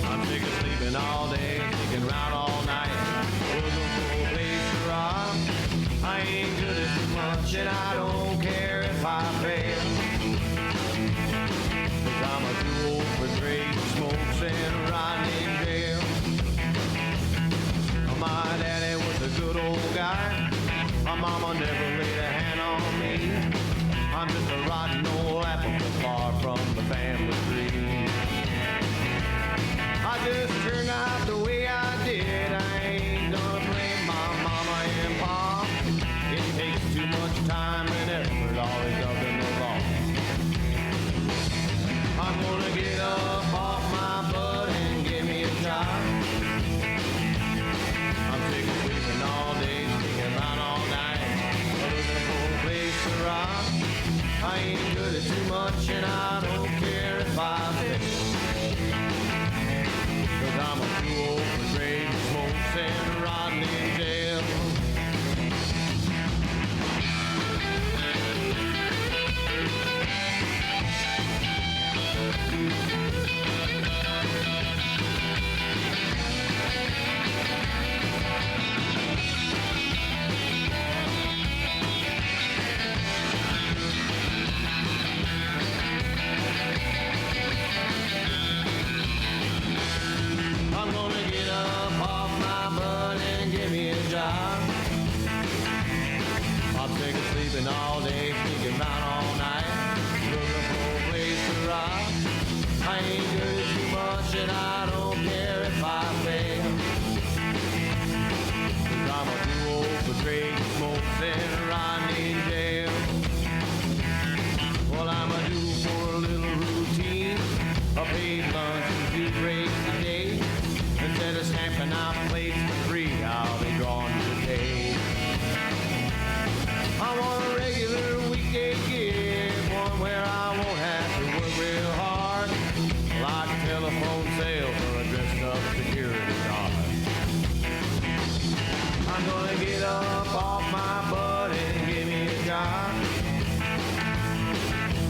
I'm sick of sleeping all day, sticking around all night, looking for a place to rob. I ain't good at too much and I don't care if I fail. 'Cause I'm a too old for trade, smokes and rotting in jail. My daddy was a good old guy. My mama never laid a hand on me. I'm just a rotten old apple far from the family tree. I just turned out the way I did. I ain't gonna blame my mama and pop. It takes too much time and effort, always up in the law. I'm gonna get up off my butt and give me a job. I'm sick of sleeping all day, sticking around all night, looking for a place to rob. I ain't good at too much and I don't care if I fail. 'Cause I'm a too old for trading smokes and rotting in jail. I'm gonna get up off my butt and give me a job. I'm sick of sleeping all day, sneaking around all night, looking for a place to rob. I ain't good at too much and I don't care if I fail. 'Cause I'm a too old for trading smokes and rotting in jail. Well, I'm a due for a little routine, a paid lunch and 2 breaks a day. Instead of stamping out plates for free, I'll be gone today. I want a regular weekday gig, one where I won't have to work real hard, like a telephone sales or a dressed up security guard. I'm gonna get up off my butt and give me a job.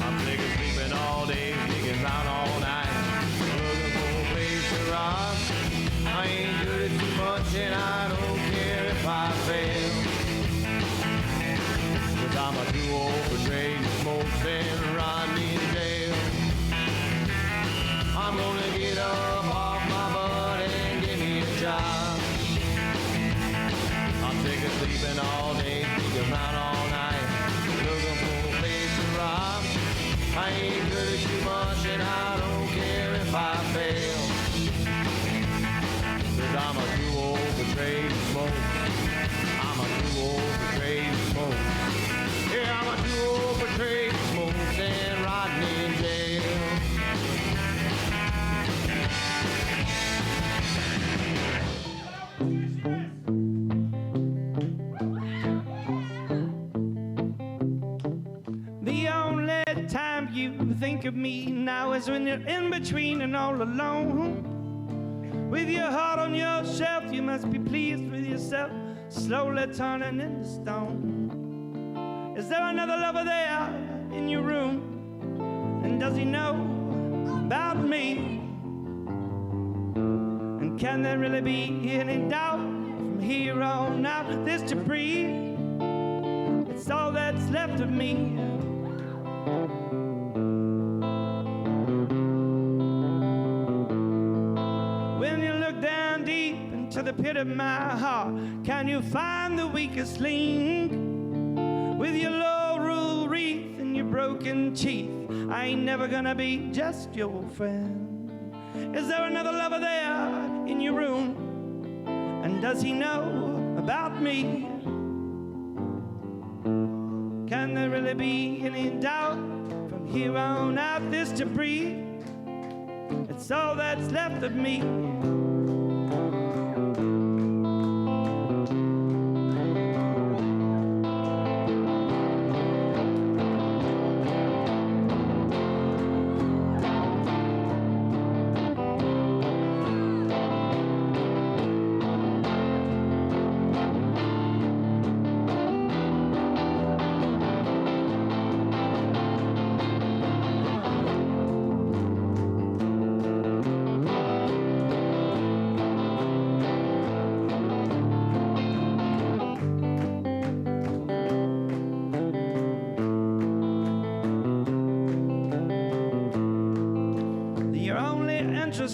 I'm sick of sleeping all day, sneaking around all night, looking for a place to rob. I ain't good at too much and I don't care if I fail. 'Cause I'm a too old for trading smokes and rotting in jail. I'm gonna get up off my butt and give me a job. I'm sick of sleeping all day, sneaking around all night, looking for a place to rob. I ain't good at too much and I don't care if I fail. 'Cause I'm a too old for trading smokes. I'm a too old for trading smokes. Yeah, I'm a too old for trading smokes and rotting in jail. The only time you think of me now is when you're in between and all alone. With your heart on your shelf, you must be pleased with yourself, slowly turning into stone. Is there another lover there in your room? And does he know about me? And can there really be any doubt from here on out? This debris, it's all that's left of me. When you look down deep into the pit of my heart, can you find the weakest link? With your laurel wreath and your broken teeth, I ain't never gonna be just your friend. Is there another lover there in your room? And And does he know about me? Can there really be any doubt? From here on out, this debris, it's all that's left of me.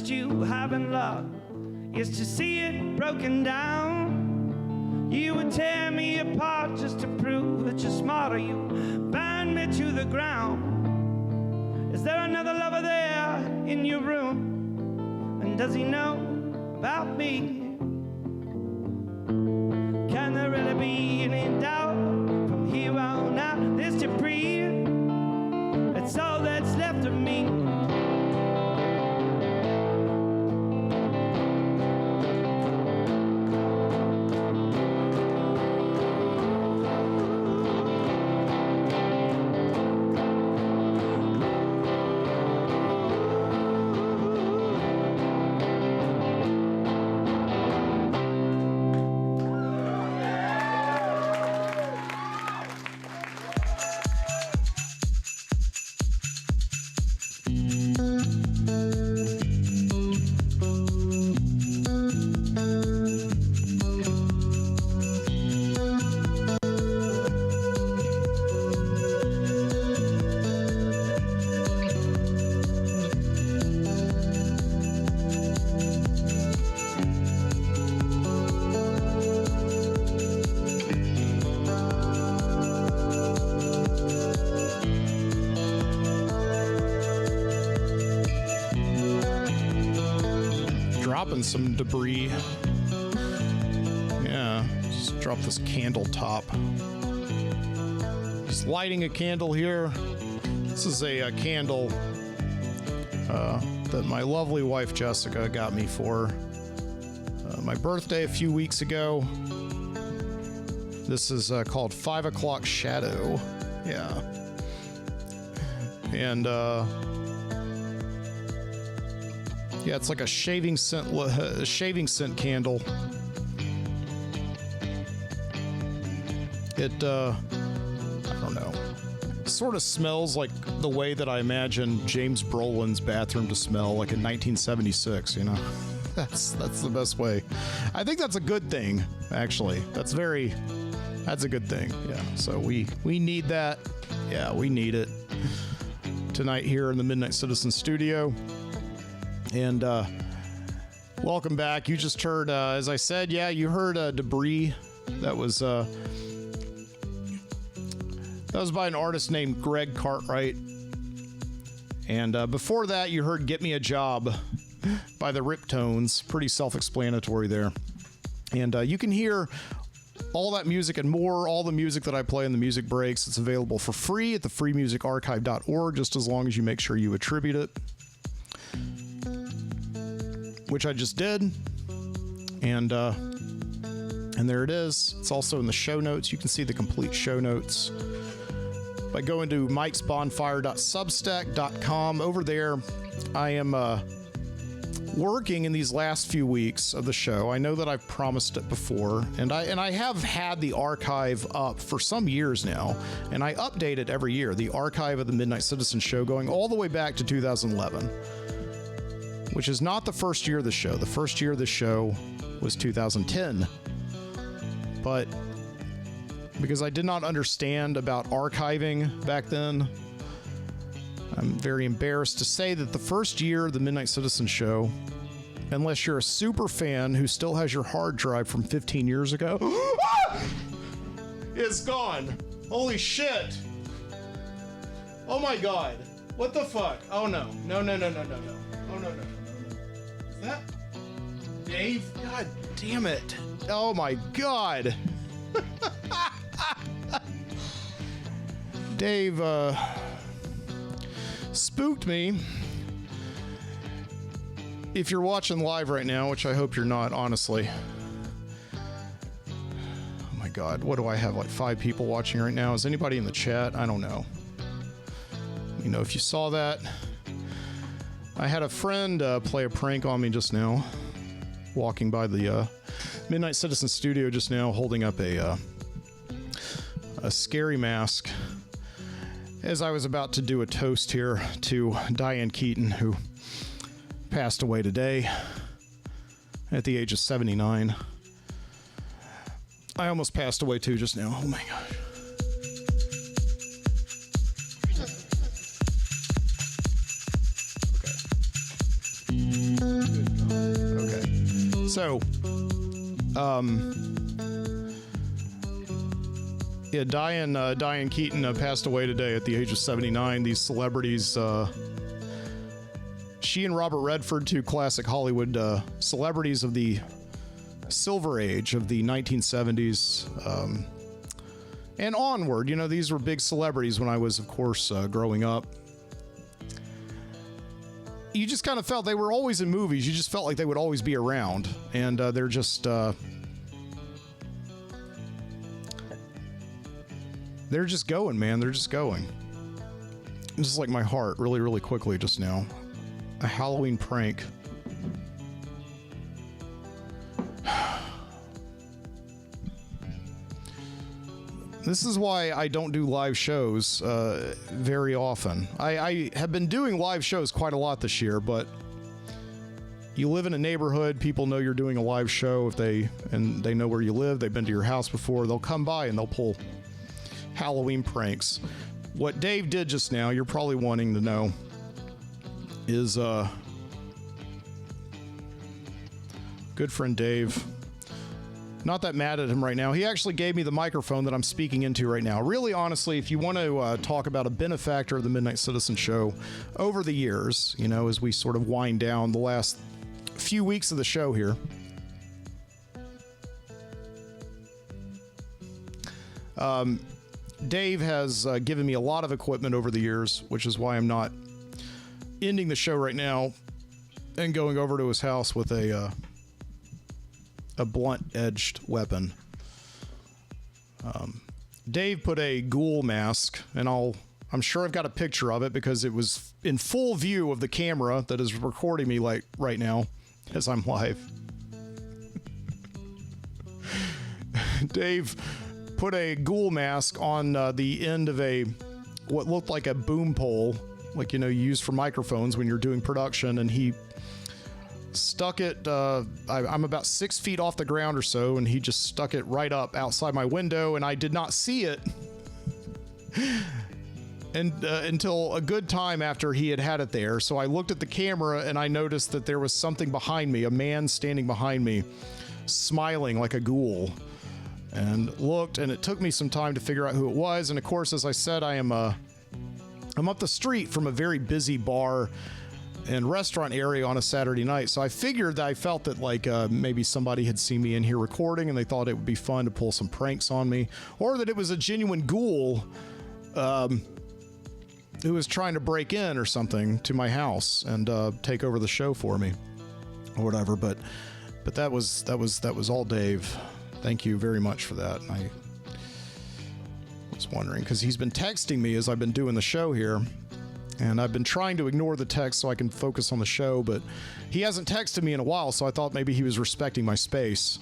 You have in love is to see it broken down. You would tear me apart just to prove that you're smarter. You burn me to the ground. Is there another lover there in your room? And does he know about me? Can there really be any doubt? From here on out, this debris, it's all that's left of me. Dropping some debris. Yeah, just drop this candle top. Just lighting a candle here. This is a candle that my lovely wife Jessica got me for my birthday a few weeks ago. This is called 5 O'Clock Shadow. Yeah. And yeah, it's like a shaving scent candle. It I don't know. Sort of smells like the way that I imagine James Brolin's bathroom to smell, like in 1976. You know, that's the best way. I think that's a good thing, actually. That's a good thing. Yeah. So we need that. Yeah, we need it tonight here in the Midnight Citizen studio. And welcome back. You just heard, as I said, yeah, you heard Debris. That was by an artist named Greg Cartwright. And before that, you heard Get Me a Job by the Riptones. Pretty self-explanatory there. And you can hear all that music and more, all the music that I play in the music breaks. It's available for free at thefreemusicarchive.org, just as long as you make sure you attribute it. Which I just did, and there it is. It's also in the show notes. You can see the complete show notes by going to mikesbonfire.substack.com. Over there, I am working in these last few weeks of the show. I know that I've promised it before, and I have had the archive up for some years now, and I update it every year. The archive of the Midnight Citizen show, going all the way back to 2011. Which is not the first year of the show. The first year of the show was 2010. But because I did not understand about archiving back then, I'm very embarrassed to say that the first year of the Midnight Citizen show, unless you're a super fan who still has your hard drive from 15 years ago, is gone. Holy shit. Oh my god. What the fuck? Oh no. No. Oh no. Is that? Dave, God damn it. Oh my God. Dave spooked me. If you're watching live right now, which I hope you're not, honestly. Oh my God, what do I have? Like 5 people watching right now? Is anybody in the chat? I don't know. You know, if you saw that, I had a friend play a prank on me just now, walking by the Midnight Citizen studio just now, holding up a scary mask as I was about to do a toast here to Diane Keaton, who passed away today at the age of 79. I almost passed away too just now. Oh my gosh. Okay. So, yeah, Diane Keaton passed away today at the age of 79. These celebrities, she and Robert Redford, 2 classic Hollywood celebrities of the Silver Age of the 1970s and onward. You know, these were big celebrities when I was, of course, growing up. You just kind of felt they were always in movies. You just felt like they would always be around. And they're just... they're just going, man. They're just going. Just like my heart, really, really quickly just now. A Halloween prank. This is why I don't do live shows very often. I have been doing live shows quite a lot this year, but you live in a neighborhood, people know you're doing a live show. If they know where you live, they've been to your house before, they'll come by and they'll pull Halloween pranks. What Dave did just now, you're probably wanting to know, is good friend Dave. Not that mad at him right now. He actually gave me the microphone that I'm speaking into right now. Really, honestly, if you want to talk about a benefactor of the Midnight Citizen show over the years, you know, as we sort of wind down the last few weeks of the show here. Dave has given me a lot of equipment over the years, which is why I'm not ending the show right now and going over to his house with a blunt-edged weapon. Dave put a ghoul mask, and I'm sure I've got a picture of it because it was in full view of the camera that is recording me like right now as I'm live. Dave put a ghoul mask on the end of what looked like a boom pole, like, you know, you use for microphones when you're doing production, and he stuck it, I'm about 6 feet off the ground or so, and he just stuck it right up outside my window, and I did not see it and until a good time after he had it there. So I looked at the camera and I noticed that there was something behind me, a man standing behind me, smiling like a ghoul, and looked, and it took me some time to figure out who it was. And of course, as I said, I'm up the street from a very busy bar and restaurant area on a Saturday night. So I figured that I felt that like maybe somebody had seen me in here recording and they thought it would be fun to pull some pranks on me, or that it was a genuine ghoul who was trying to break in or something to my house and take over the show for me or whatever. But that was all Dave. Thank you very much for that. I was wondering, because he's been texting me as I've been doing the show here, and I've been trying to ignore the text so I can focus on the show, but he hasn't texted me in a while, so I thought maybe he was respecting my space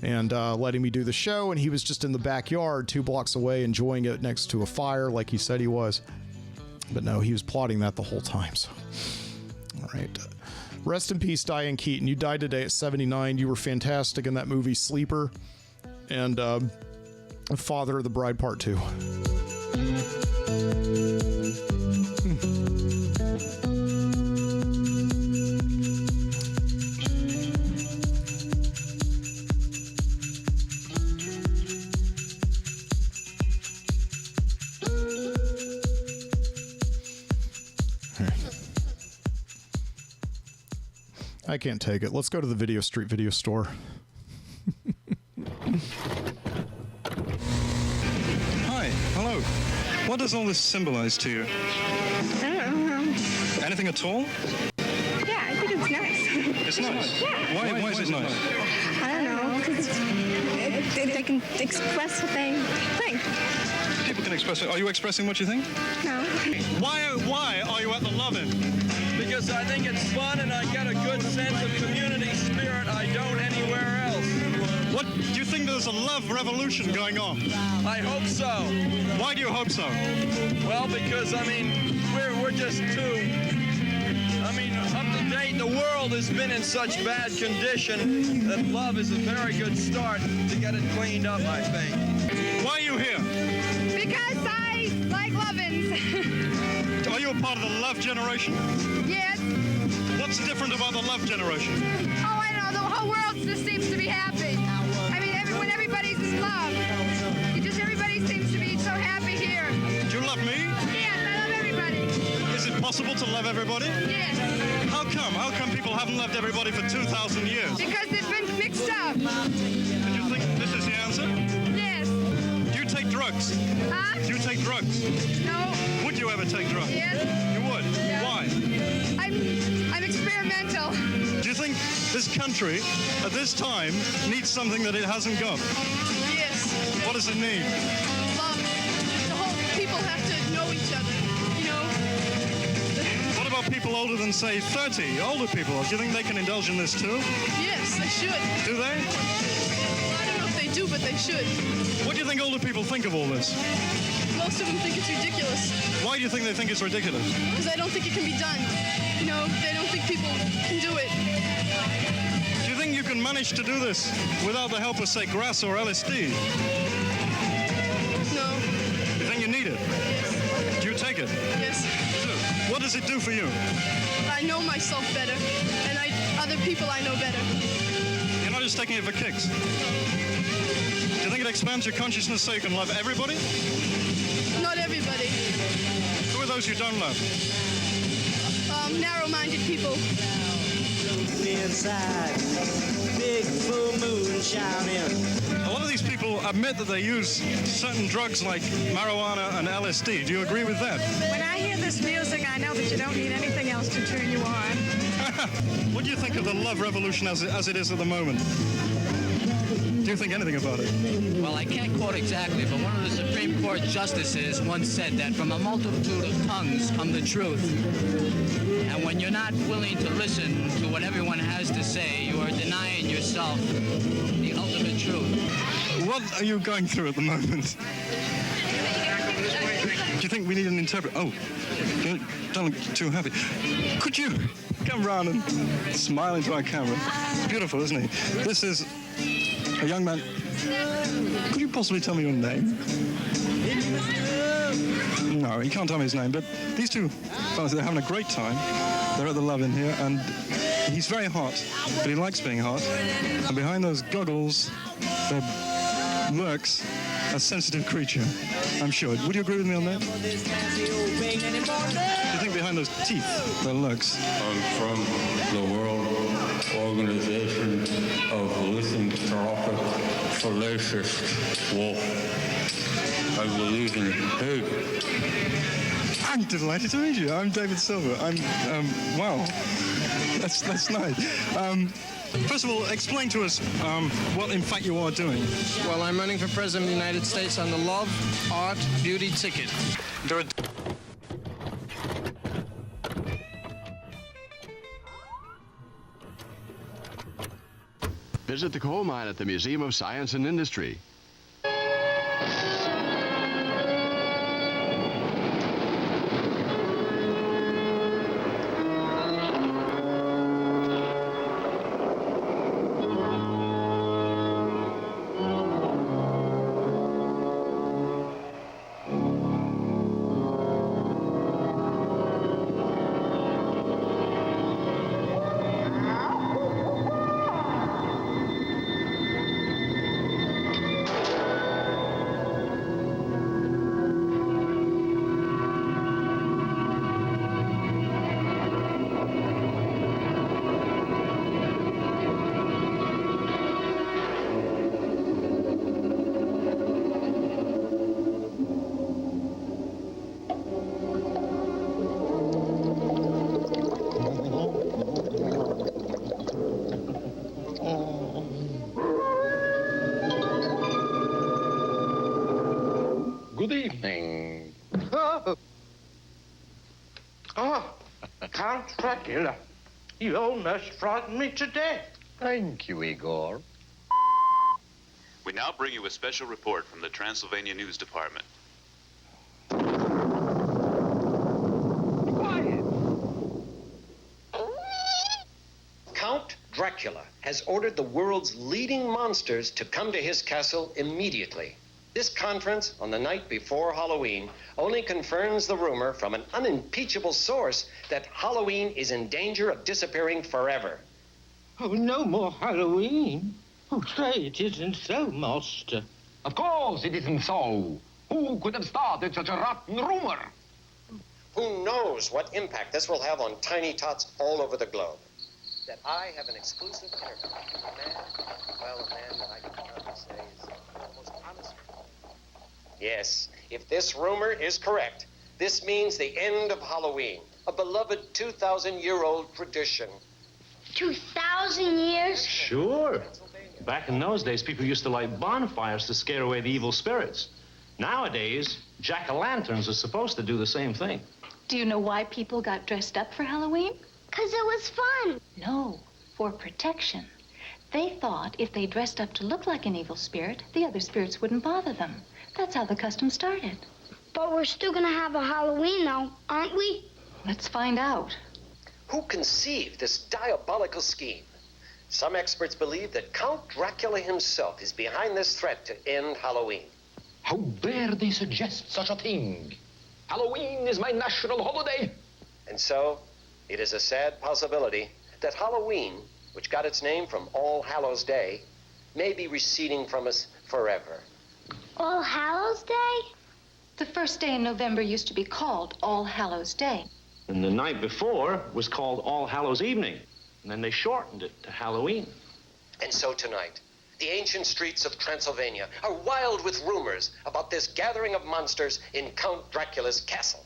and letting me do the show, and he was just in the backyard 2 blocks away enjoying it next to a fire like he said he was. But no, he was plotting that the whole time. So, all right. Rest in peace, Diane Keaton. You died today at 79. You were fantastic in that movie Sleeper and Father of the Bride Part 2. I can't take it. Let's go to the Video Street video store. Hi, hello. What does all this symbolize to you? I don't know. Anything at all? Yeah, I think it's nice. It's nice? Yeah. Why is it nice? I don't know, because they can express what they think. People can express it. Are you expressing what you think? No. Why are you at the Love-In? Because I think it's fun and I get a good sense of community spirit I don't anywhere else. What, do you think there's a love revolution going on? I hope so. Why do you hope so? Well, because, I mean, we're just too... I mean, up to date, the world has been in such bad condition that love is a very good start to get it cleaned up, I think. Why are you here? Because I like lovin's. Are you a part of the love generation? Yes. What's different about the love generation? Oh, I know. The whole world just seems to be happy. I mean, when everybody's in love, everybody seems to be so happy here. Do you love me? Yes, I love everybody. Is it possible to love everybody? Yes. How come? How come people haven't loved everybody for 2,000 years? Because they've been mixed up. And you think this is the answer? Yes. Do you take drugs? Huh? Do you take drugs? No. Would you ever take drugs? Yes. You would? Yeah. Why? I'm experimental. Do you think this country, at this time, needs something that it hasn't got? Yes. What does it need? Love. The whole people have to know each other, you know? What about people older than, say, 30? Older people, do you think they can indulge in this too? Yes, they should. Do they? Well, I don't know if they do, but they should. What do you think older people think of all this? Most of them think it's ridiculous. Why do you think they think it's ridiculous? Because I don't think it can be done. You know, they don't think people can do it. Do you think you can manage to do this without the help of, say, grass or LSD? No. You think you need it? Yes. Do you take it? Yes. What does it do for you? I know myself better, and other people I know better. You're not just taking it for kicks. Do you think it expands your consciousness so you can love everybody? Not everybody. Who are those you don't love? Narrow-minded people. Inside, big full moon shining. A lot of these people admit that they use certain drugs like marijuana and LSD. Do you agree with that? When I hear this music, I know that you don't need anything else to turn you on. What do you think of the love revolution as it is at the moment? Do you think anything about it? Well, I can't quote exactly, but one of the Supreme Court justices once said that from a multitude of tongues come the truth. And when you're not willing to listen to what everyone has to say, you are denying yourself the ultimate truth. What are you going through at the moment? Do you think we need an interpreter? Oh, don't look too happy. Could you come round and smile into our camera? It's beautiful, isn't it? This is a young man. Could you possibly tell me your name? No, he can't tell me his name, but these two fellas, they're having a great time. They're at the Love-In here, and he's very hot, but he likes being hot. And behind those goggles, there lurks a sensitive creature, I'm sure. Would you agree with me on that? Do you think behind those teeth there lurks? I'm from the World Organization of Lycanthropic Fallacious Wolf. I believe in pig. I'm delighted to meet you. I'm David Silver. Wow. That's nice. First of all, explain to us what in fact you are doing. Well, I'm running for President of the United States on the Love, Art, Beauty ticket. Visit the coal mine at the Museum of Science and Industry. Oh, Count Dracula. You almost frightened me to death. Thank you, Igor. We now bring you a special report from the Transylvania News Department. Count Dracula has ordered the world's leading monsters to come to his castle immediately. This conference on the night before Halloween only confirms the rumor from an unimpeachable source that Halloween is in danger of disappearing forever. Oh, no more Halloween. Oh, say it isn't so, Master. Of course it isn't so. Who could have started such a rotten rumor? Who knows what impact this will have on tiny tots all over the globe? That I have an exclusive interview with a man, well, a man that I can proudly say is almost honest. Yes, if this rumor is correct, this means the end of Halloween, a beloved 2,000-year-old tradition. 2,000 years? Sure. Back in those days, people used to light bonfires to scare away the evil spirits. Nowadays, jack-o'-lanterns are supposed to do the same thing. Do you know why people got dressed up for Halloween? 'Cause it was fun. No, for protection. They thought if they dressed up to look like an evil spirit, the other spirits wouldn't bother them. That's how the custom started. But we're still gonna have a Halloween, though, aren't we? Let's find out. Who conceived this diabolical scheme? Some experts believe that Count Dracula himself is behind this threat to end Halloween. How dare they suggest such a thing? Halloween is my national holiday. And so, it is a sad possibility that Halloween, which got its name from All Hallows Day, may be receding from us forever. All Hallows Day? The first day in November used to be called All Hallows Day. And the night before was called All Hallows Evening. And then they shortened it to Halloween. And so tonight, the ancient streets of Transylvania are wild with rumors about this gathering of monsters in Count Dracula's castle.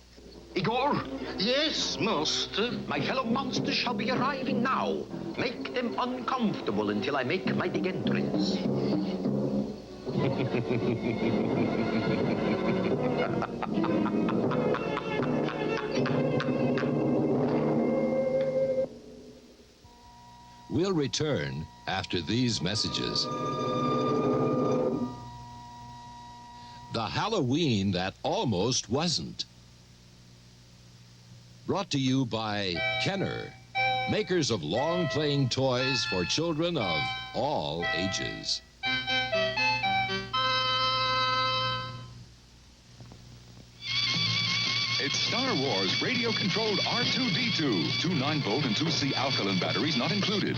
Igor? Yes, Master? My fellow monsters shall be arriving now. Make them uncomfortable until I make my big entrance. We'll return after these messages. The Halloween that almost wasn't. Brought to you by Kenner, makers of long-playing toys for children of all ages. It's Star Wars radio-controlled R2-D2. 2 9-volt and 2 C alkaline batteries not included.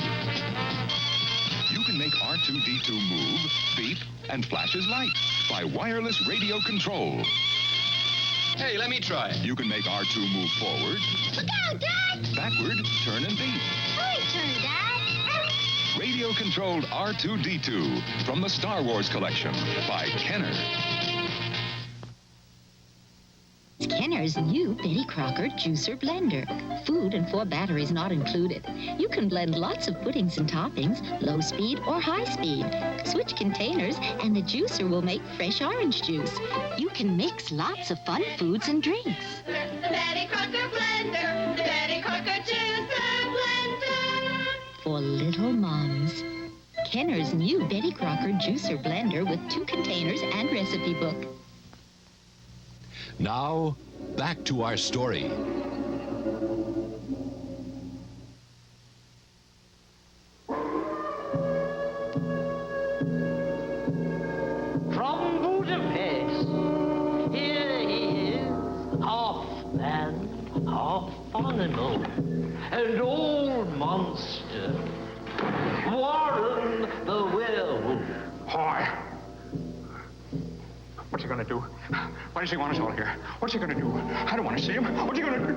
You can make R2-D2 move, beep, and flash his light by wireless radio control. Hey, let me try. You can make R2 move forward, Look out, Dad! backward, turn, and beep. Hurry, turn, Dad! Radio-controlled R2-D2 from the Star Wars collection by Kenner. Kenner's new Betty Crocker juicer blender. Food and 4 batteries not included. You can blend lots of puddings and toppings, low speed or high speed. Switch containers and the juicer will make fresh orange juice. You can mix lots of fun foods and drinks. The Betty Crocker blender, the Betty Crocker juicer blender. For little moms. Kenner's new Betty Crocker juicer blender with 2 containers and recipe book. Now, back to our story. From Budapest, here he is, half man, half animal, an old monster, Warren the werewolf. Hi. What's he gonna do? Why does he want us all here? What's he gonna do? I don't want to see him. What's he gonna do?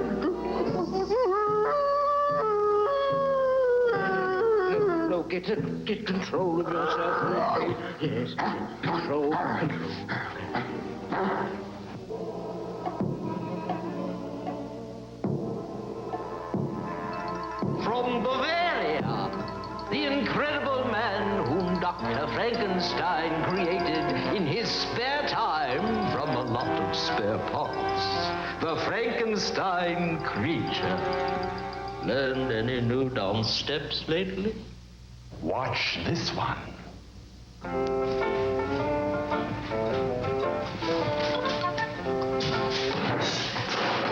No, get control of yourself. Yes, control. From Bavaria, the incredible man whom Dr. Frankenstein created in his spare time from a lot of spare parts. The Frankenstein creature. Learned any new dance steps lately? Watch this one.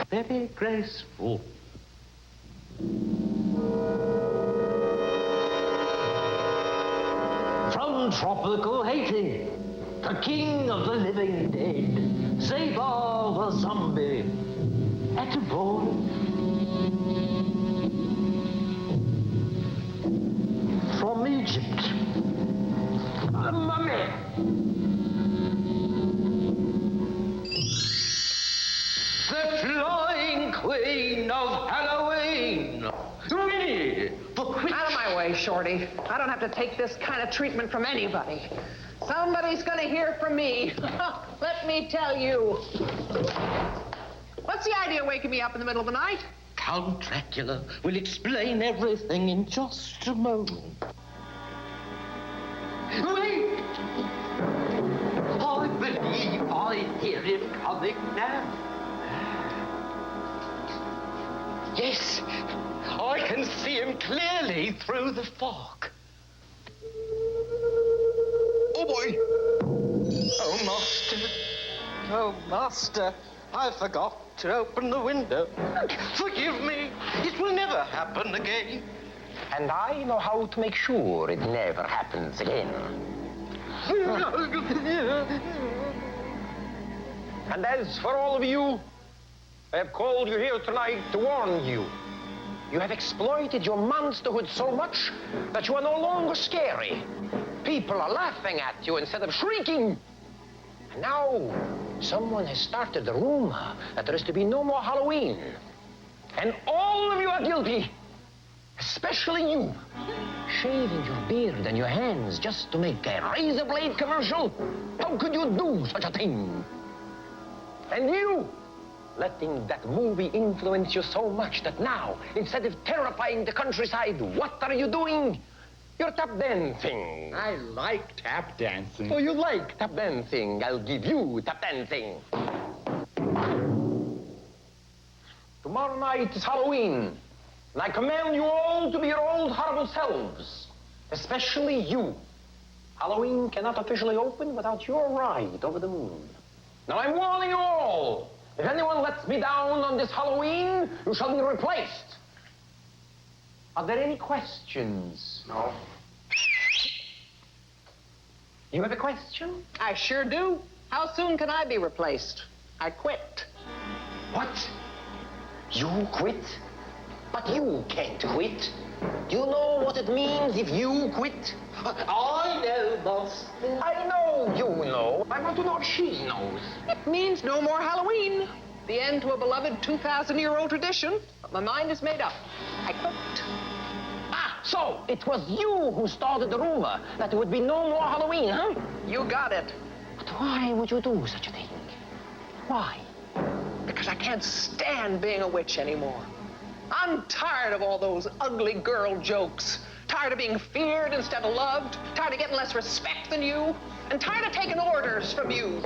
Very graceful. From tropical Haiti, the king of the living dead, Zabar the zombie, at a ball. From Egypt, the mummy. The flying queen of Halloween. Really? Out of my way, Shorty. I don't have to take this kind of treatment from anybody. Somebody's gonna hear from me. Let me tell you. What's the idea of waking me up in the middle of the night? Count Dracula will explain everything in just a moment. Wait! I believe I hear him coming now. Yes, I can see him clearly through the fog. Oh, boy. Oh, Master. Oh, Master. I forgot to open the window. Forgive me. It will never happen again. And I know how to make sure it never happens again. And as for all of you, I have called you here tonight to warn you. You have exploited your monsterhood so much that you are no longer scary. People are laughing at you instead of shrieking. And now, someone has started the rumor that there is to be no more Halloween. And all of you are guilty, especially you. Shaving your beard and your hands just to make a razor blade commercial? How could you do such a thing? And you, letting that movie influence you so much that now, instead of terrifying the countryside, what are you doing? You're tap dancing. I like tap dancing. Oh, you like tap dancing? I'll give you tap dancing. Tomorrow night is Halloween, and I command you all to be your old horrible selves, especially you. Halloween cannot officially open without your ride over the moon. Now I'm warning you all. If anyone lets me down on this Halloween, you shall be replaced. Are there any questions? No. You have a question? I sure do. How soon can I be replaced? I quit. What? You quit? But you can't quit. Do you know what it means if you quit? I know, boss. I know you know. I want to know if she knows. It means no more Halloween. The end to a beloved 2,000-year-old tradition. But my mind is made up. I quit. Ah, so it was you who started the rumor that there would be no more Halloween, huh? You got it. But why would you do such a thing? Why? Because I can't stand being a witch anymore. I'm tired of all those ugly girl jokes. Tired of being feared instead of loved. Tired of getting less respect than you. And tired of taking orders from you.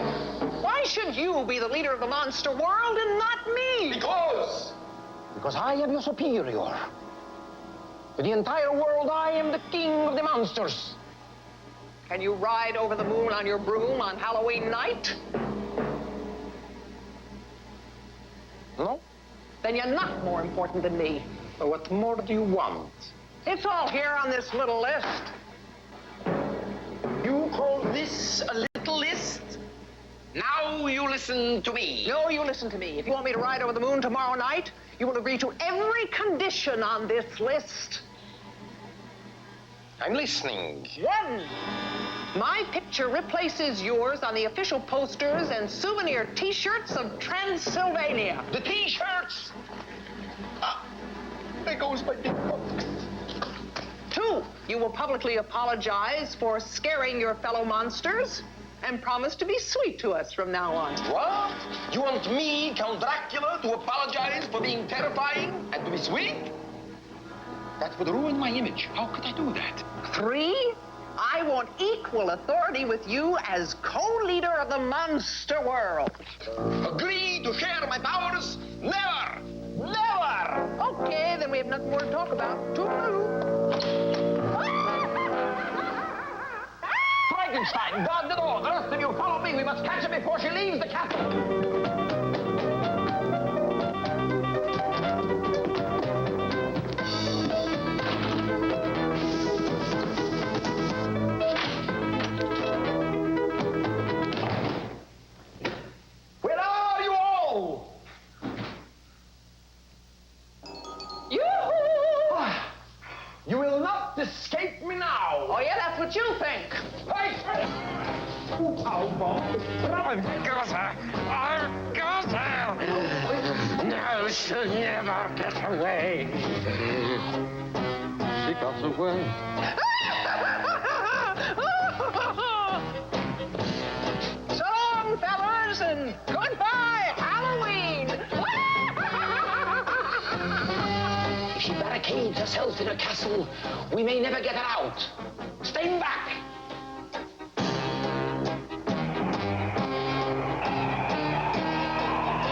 Why should you be the leader of the monster world and not me? Because I am your superior. To the entire world, I am the king of the monsters. Can you ride over the moon on your broom on Halloween night? No? Then you're not more important than me. Well, what more do you want? It's all here on this little list. You call this a little list? Now you listen to me. No, you listen to me. If you want me to ride over the moon tomorrow night, you will agree to every condition on this list. I'm listening. 1, my picture replaces yours on the official posters and souvenir T-shirts of Transylvania. The T-shirts? Ah, there goes my big box. 2, you will publicly apologize for scaring your fellow monsters and promise to be sweet to us from now on. What? You want me, Count Dracula, to apologize for being terrifying and to be sweet? That would ruin my image. How could I do that? 3, I want equal authority with you as co-leader of the monster world. Agree to share my powers? Never! Never! Okay, then we have nothing more to talk about. Toodaloo. Frankenstein, guard the door. The rest of you follow me. We must catch her before she leaves the castle. Where are you all? Yoo-hoo! You will not escape me now. Oh, yeah, that's what you think. Hey! I've got her! I've got her! No, she'll never get away. She got away. So long, fellas, and goodbye, Halloween! If she barricades herself in a castle, we may never get her out. Stay back!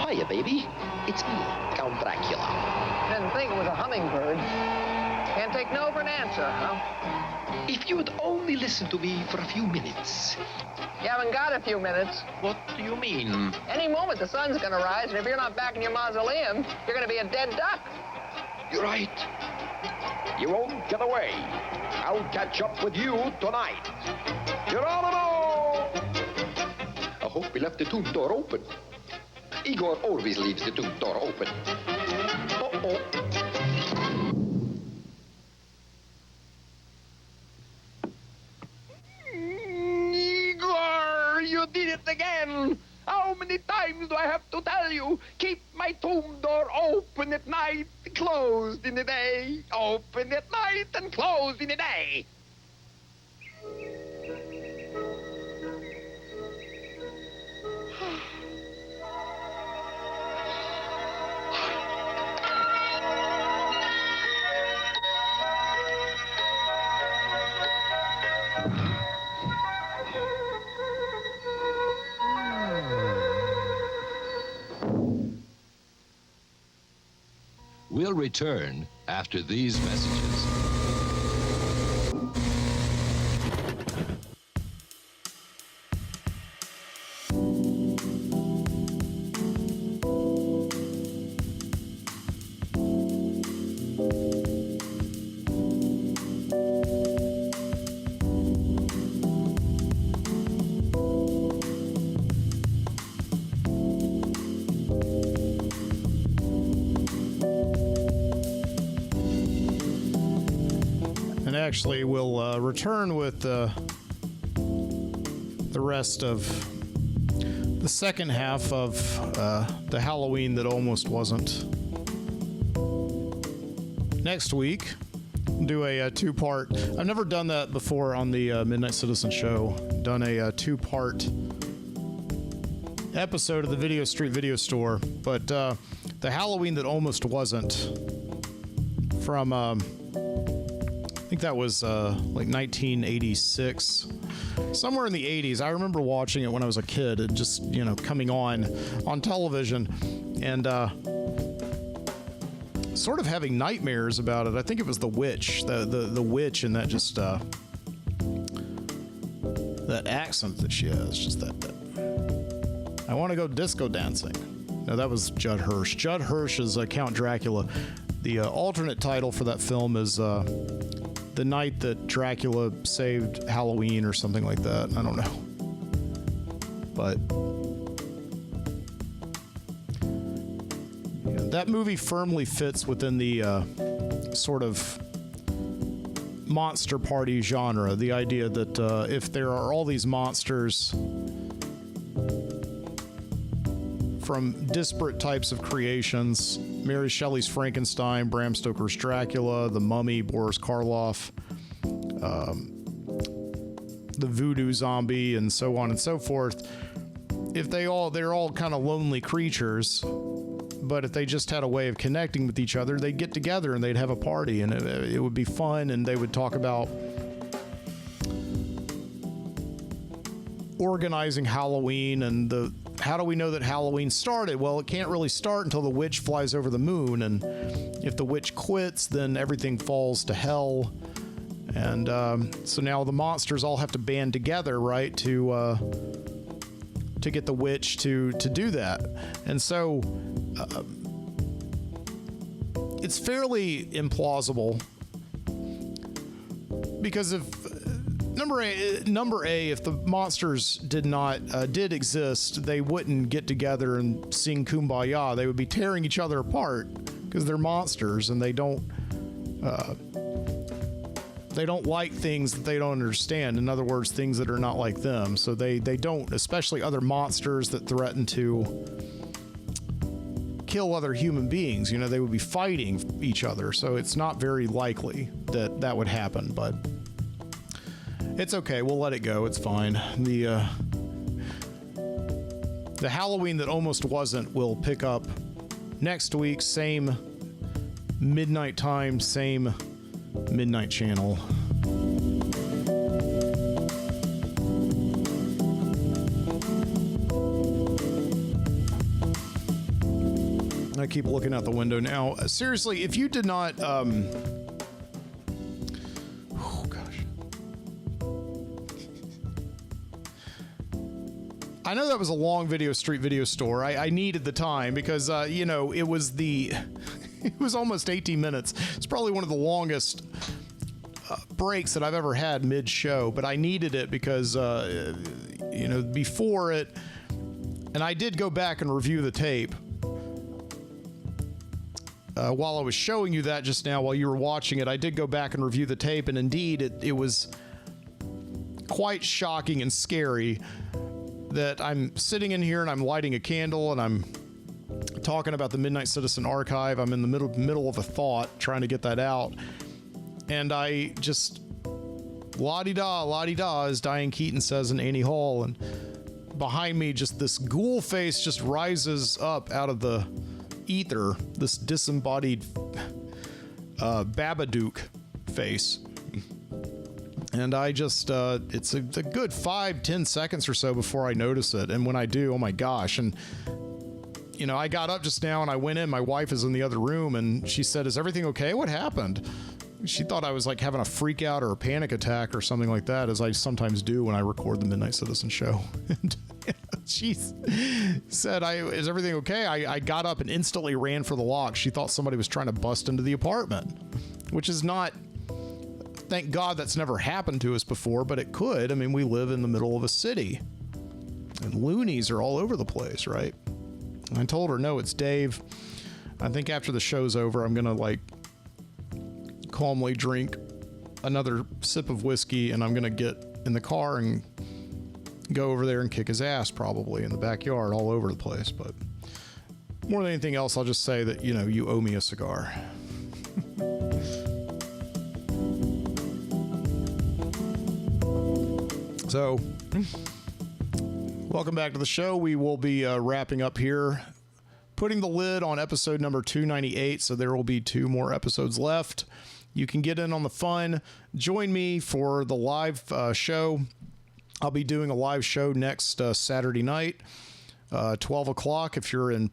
Hiya, baby. It's me, Count Dracula. Didn't think it was a hummingbird. Can't take no for an answer, huh? If you would only listen to me for a few minutes. You haven't got a few minutes. What do you mean? Any moment the sun's gonna rise, and if you're not back in your mausoleum, you're gonna be a dead duck. You're right. You won't get away. I'll catch up with you tonight. Geronimo! I hope we left the tomb door open. Igor always leaves the tomb door open. Uh-oh. Igor, you did it again. How many times do I have to tell you? Keep my tomb door open at night, closed in the day. Open at night and closed in the day. We'll return after these messages. Actually, we'll return with the rest of the second half of the Halloween that almost wasn't. Next week, we'll do a two-part. I've never done that before on the Midnight Citizen show. Done a two-part episode of the Video Street Video Store, but the Halloween that almost wasn't from. I think that was like 1986, somewhere in the 80s. I remember watching it when I was a kid. It just, coming on television, and sort of having nightmares about it. I think it was the witch, the witch, and that just that accent that she has, just that. I want to go disco dancing. No, that was Judd Hirsch. Judd Hirsch is Count Dracula. The alternate title for that film is. The night that Dracula saved Halloween or something like that. I don't know. But that movie firmly fits within the sort of monster party genre. The idea that if there are all these monsters from disparate types of creations, Mary Shelley's Frankenstein, Bram Stoker's Dracula, The Mummy, Boris Karloff, the voodoo zombie, and so on and so forth. If they're all kind of lonely creatures, but if they just had a way of connecting with each other, they'd get together and they'd have a party, and it would be fun, and they would talk about organizing Halloween and how do we know that Halloween started? Well, it can't really start until the witch flies over the moon, and if the witch quits, then everything falls to hell. And so now the monsters all have to band together, right, to get the witch to do that. And so it's fairly implausible, because if number A, if the monsters did exist, they wouldn't get together and sing Kumbaya. They would be tearing each other apart because they're monsters, and they don't like things that they don't understand. In other words, things that are not like them. So they don't, especially other monsters that threaten to kill other human beings. You know, they would be fighting each other. So it's not very likely that that would happen, but it's okay. We'll let it go. It's fine. The Halloween that almost wasn't will pick up next week. Same midnight time, same midnight channel. I keep looking out the window now. Seriously, if you did not I know that was a long street video store. I needed the time because, you know, it was almost 18 minutes. It's probably one of the longest breaks that I've ever had mid-show, but I needed it because, you know, before it, and I did go back and review the tape while I was showing you that just now, while you were watching it. I did go back and review the tape, and indeed it was quite shocking and scary that I'm sitting in here and I'm lighting a candle and I'm talking about the Midnight Citizen archive. I'm in the middle of a thought trying to get that out, and I just la-di-da, as Diane Keaton says in Annie Hall, and behind me just this ghoul face just rises up out of the ether, this disembodied Babadook face. And I just, it's a good 5-10 seconds or so before I notice it. And when I do, oh my gosh. And, you know, I got up just now and I went in. My wife is in the other room and she said, "Is everything okay? What happened?" She thought I was like having a freak out or a panic attack or something like that, as I sometimes do when I record the Midnight Citizen show. And she said, "Is everything okay?" I got up and instantly ran for the lock. She thought somebody was trying to bust into the apartment, which is not... Thank God that's never happened to us before, but it could. I mean, we live in the middle of a city, and loonies are all over the place, right? And I told her, "No, it's Dave. I think after the show's over, I'm going to, like, calmly drink another sip of whiskey, and I'm going to get in the car and go over there and kick his ass, probably, in the backyard all over the place." But more than anything else, I'll just say that, you know, you owe me a cigar. So, welcome back to the show. We will be wrapping up here, putting the lid on episode number 298, so there will be 2 more episodes left. You can get in on the fun. Join me for the live show. I'll be doing a live show next Saturday night, 12 o'clock if you're in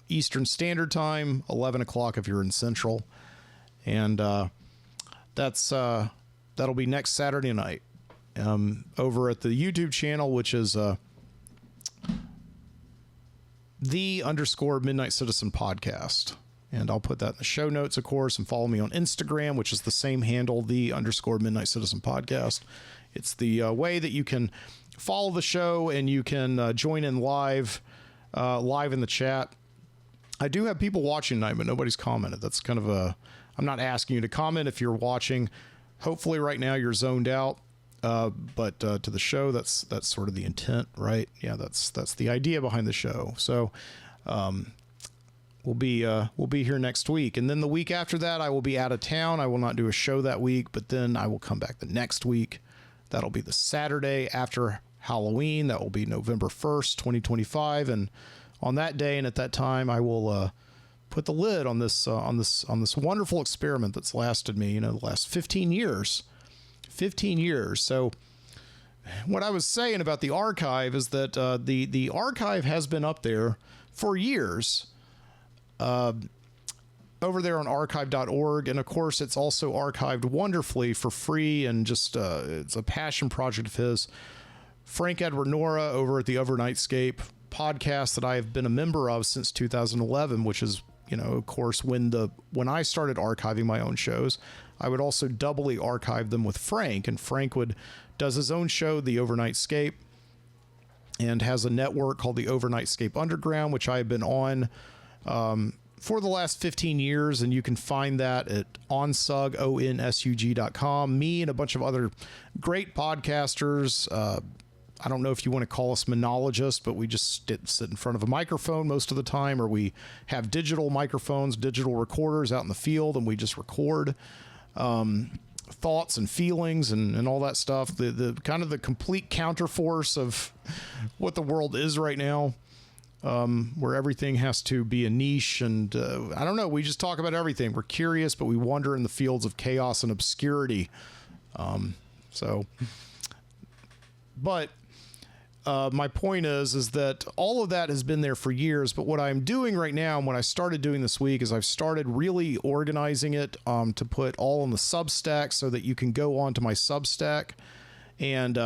Eastern Standard Time, 11 o'clock if you're in Central. And that'll be next Saturday night. Over at the YouTube channel, which is the Midnight Citizen podcast. And I'll put that in the show notes, of course, and follow me on Instagram, which is the same handle, the Midnight Citizen podcast. It's the way that you can follow the show and you can join in live in the chat. I do have people watching tonight, but nobody's commented. That's kind of I'm not asking you to comment if you're watching. Hopefully right now you're zoned out. But to the show, that's sort of the intent, right? Yeah, that's the idea behind the show. So we'll be here next week, and then the week after that, I will be out of town. I will not do a show that week, but then I will come back the next week. That'll be the Saturday after Halloween. That will be November 1st, 2025, and on that day and at that time, I will put the lid on this wonderful experiment that's lasted me, the last 15 years. 15 years. So what I was saying about the archive is that the archive has been up there for years over there on archive.org. And of course, it's also archived wonderfully for free, and just it's a passion project of his. Frank Edward Nora over at the Overnightscape podcast that I have been a member of since 2011, which is, of course, when I started archiving my own shows, I would also doubly archive them with Frank, and Frank does his own show, the Overnightscape, and has a network called the Overnightscape Underground, which I have been on for the last 15 years, and you can find that at onsug.com. Me and a bunch of other great podcasters. I don't know if you want to call us monologists, but we just sit in front of a microphone most of the time, or we have digital microphones, digital recorders out in the field, and we just record thoughts and feelings and all that stuff. The kind of the complete counterforce of what the world is right now, where everything has to be a niche. And I don't know, we just talk about everything. We're curious, but we wander in the fields of chaos and obscurity. My point is that all of that has been there for years, but what I'm doing right now, and what I started doing this week, is I've started really organizing it to put all on the Substack, so that you can go onto my Substack and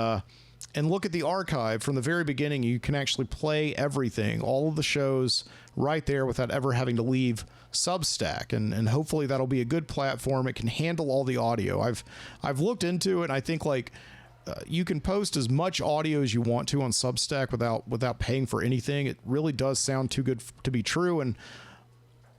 look at the archive from the very beginning. You can actually play everything, all of the shows right there without ever having to leave Substack, and hopefully that'll be a good platform. It can handle all the audio. I've looked into it, and I think you can post as much audio as you want to on Substack without paying for anything. It really does sound too good to be true, and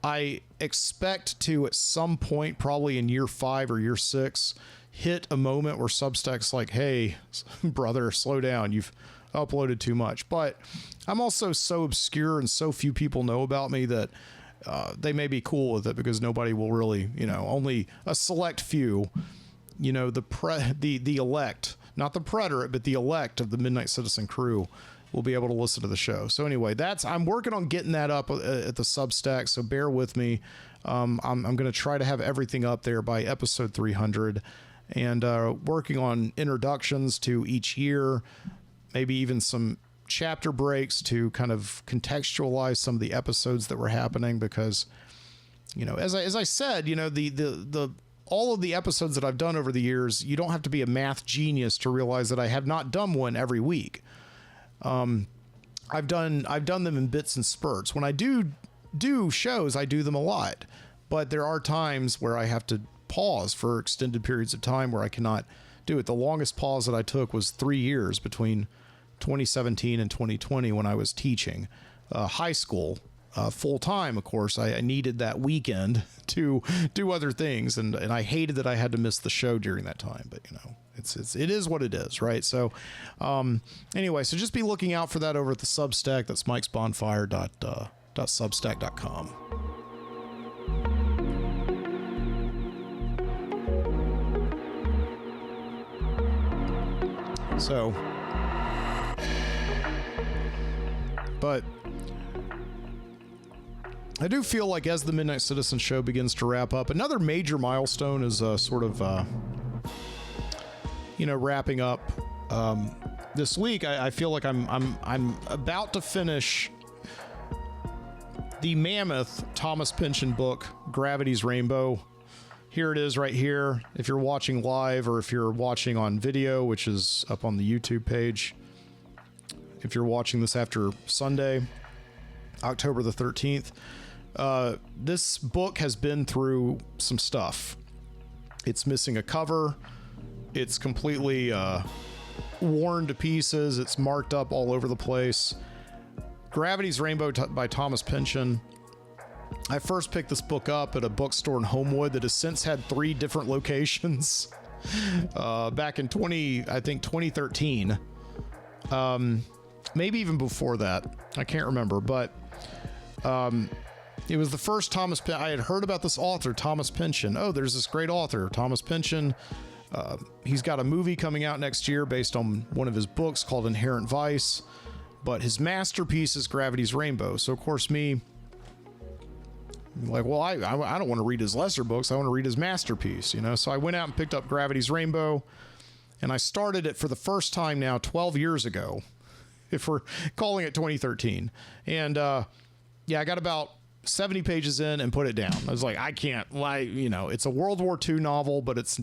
I expect to, at some point, probably in year 5 or year 6, hit a moment where Substack's like, hey, brother, slow down. You've uploaded too much. But I'm also so obscure and so few people know about me that they may be cool with it, because nobody will really, only a select few, the elect, not the preterite, but the elect of the Midnight Citizen crew will be able to listen to the show. So anyway, I'm working on getting that up at the Substack, so bear with me. I'm going to try to have everything up there by episode 300, and working on introductions to each year, maybe even some chapter breaks to kind of contextualize some of the episodes that were happening, because, as I said, the all of the episodes that I've done over the years, you don't have to be a math genius to realize that I have not done one every week. I've done them in bits and spurts. When I do shows, I do them a lot, but there are times where I have to pause for extended periods of time where I cannot do it. The longest pause that I took was 3 years between 2017 and 2020 when I was teaching high school full time. Of course, I needed that weekend to do other things, and I hated that I had to miss the show during that time. But it is what it is, right? So anyway, so just be looking out for that over at the Substack. That's mikesbonfire.substack.com. So, but I do feel like as the Midnight Citizen show begins to wrap up, another major milestone is wrapping up this week. I feel like I'm about to finish the mammoth Thomas Pynchon book, Gravity's Rainbow. Here it is right here. If you're watching live, or if you're watching on video, which is up on the YouTube page. If you're watching this after Sunday, October the 13th, this book has been through some stuff. It's missing a cover. It's completely worn to pieces. It's marked up all over the place. Gravity's Rainbow by Thomas Pynchon. I first picked this book up at a bookstore in Homewood that has since had 3 different locations back in 2013. Maybe even before that. I can't remember, but it was the first Thomas Pynchon. I had heard about this author, Thomas Pynchon. Oh, there's this great author, Thomas Pynchon. He's got a movie coming out next year based on one of his books called Inherent Vice, but his masterpiece is Gravity's Rainbow. So, of course, I don't want to read his lesser books. I want to read his masterpiece, So I went out and picked up Gravity's Rainbow, And I started it for the first time now 12 years ago, if we're calling it 2013. And yeah, I got about 70 pages in and put it down. I was like, I can't lie. You know, it's a World War II novel, but it's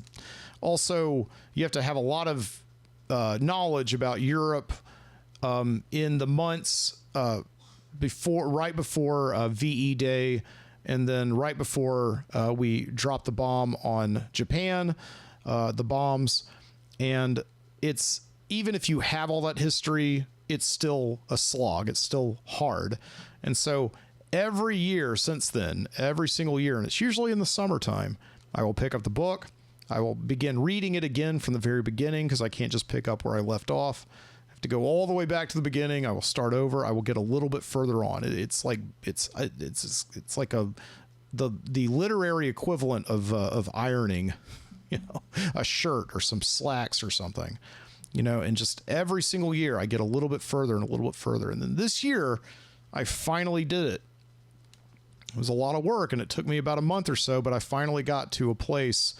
also, you have to have a lot of knowledge about Europe in the months right before VE Day, and then right before we dropped the bomb on Japan, the bombs. And it's, even if you have all that history, it's still a slog. It's still hard. And so every year since then, every single year, and it's usually in the summertime, I will pick up the book. I will begin reading it again from the very beginning, because I can't just pick up where I left off. I have to go all the way back to the beginning. I will start over. I will get a little bit further on. It's like the literary equivalent of ironing, you know, a shirt or some slacks or something, you know. And just every single year I get a little bit further and a little bit further. And then this year I finally did it. It was a lot of work, and it took me about a month or so, but I finally got to a place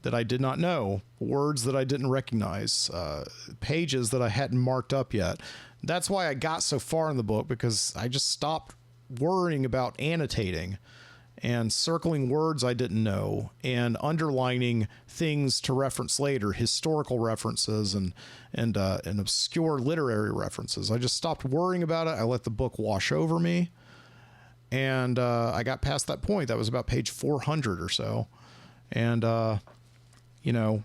that I did not know, words that I didn't recognize, pages that I hadn't marked up yet. That's why I got so far in the book, because I just stopped worrying about annotating and circling words I didn't know and underlining things to reference later, historical references and obscure literary references. I just stopped worrying about it. I let the book wash over me. And I got past that point. That was about page 400 or so. And, you know,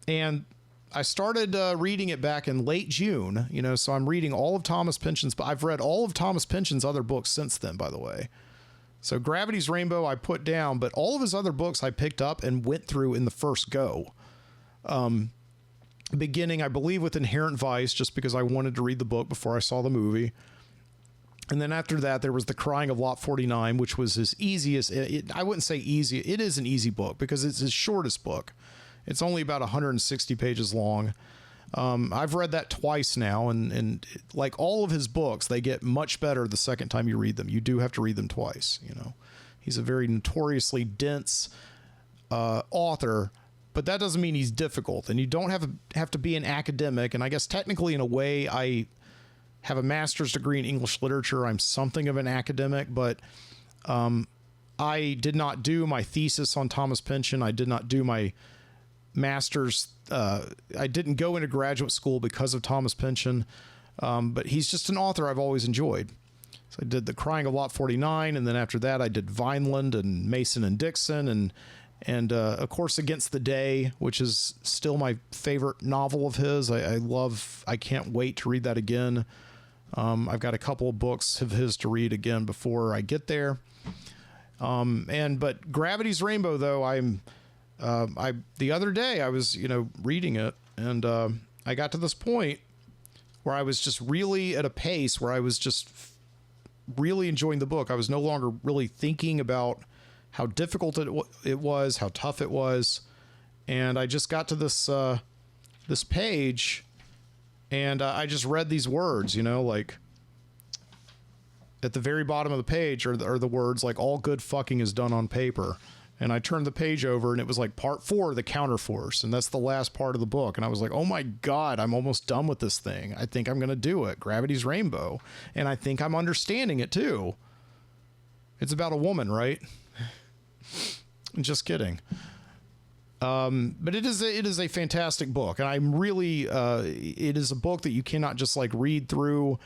and I started reading it back in late June, you know, so I'm reading all of Thomas Pynchon's, but I've read all of Thomas Pynchon's other books since then, by the way. So Gravity's Rainbow I put down, but all of his other books I picked up and went through in the first go. Beginning, I believe, with Inherent Vice, just because I wanted to read the book before I saw the movie. And then after that, there was The Crying of Lot 49, which was his easiest. I wouldn't say easy. It is an easy book because it's his shortest book. It's only about 160 pages long. I've read that twice now, and like all of his books, they get much better the second time you read them. You do have to read them twice, you know. He's a very notoriously dense author, but that doesn't mean he's difficult. And you don't have to be an academic. And I guess technically, in a way, I have a master's degree in English literature. I'm something of an academic, but I did not do my thesis on Thomas Pynchon. I did not do my master's. I didn't go into graduate school because of Thomas Pynchon, but he's just an author I've always enjoyed. So I did The Crying of Lot 49, and then after that I did Vineland and Mason and Dixon, and of course Against the Day, which is still my favorite novel of his. I can't wait to read that again. I've got a couple of books of his to read again before I get there. But Gravity's Rainbow, though, the other day I was, you know, reading it, and I got to this point where I was just really at a pace where I was just really enjoying the book. I was no longer really thinking about how difficult it was, how tough it was. And I just got to this page, and I just read these words, you know, like at the very bottom of the page are the words like, all good fucking is done on paper. And I turned the page over, and it was like part 4, the counterforce. And that's the last part of the book. And I was like, oh my God, I'm almost done with this thing. I think I'm going to do it. Gravity's Rainbow. And I think I'm understanding it too. It's about a woman, right? Just kidding. But it is a fantastic book. And I'm really, it is a book that you cannot just like read through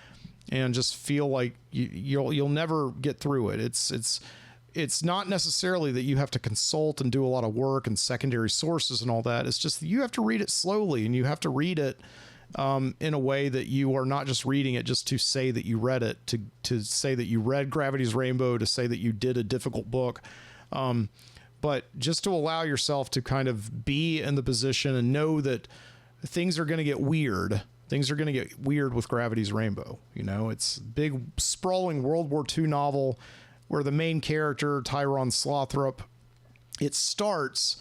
and just feel like you'll never get through it. It's not necessarily that you have to consult and do a lot of work and secondary sources and all that. It's just that you have to read it slowly, and you have to read it in a way that you are not just reading it just to say that you read it, to say that you read Gravity's Rainbow, to say that you did a difficult book, but just to allow yourself to kind of be in the position and know that things are going to get weird. Things are going to get weird with Gravity's Rainbow. You know, it's a big, sprawling World War II novel where the main character, Tyrone Slothrop, it starts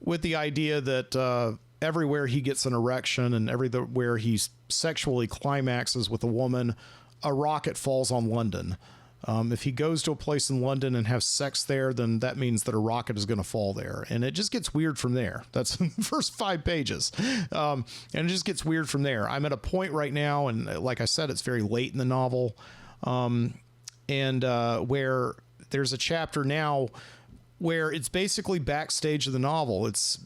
with the idea that everywhere he gets an erection and everywhere he sexually climaxes with a woman, a rocket falls on London. If he goes to a place in London and has sex there, then that means that a rocket is going to fall there. And it just gets weird from there. That's the first 5 pages. And it just gets weird from there. I'm at a point right now, and like I said, it's very late in the novel, where there's a chapter now where it's basically backstage of the novel. It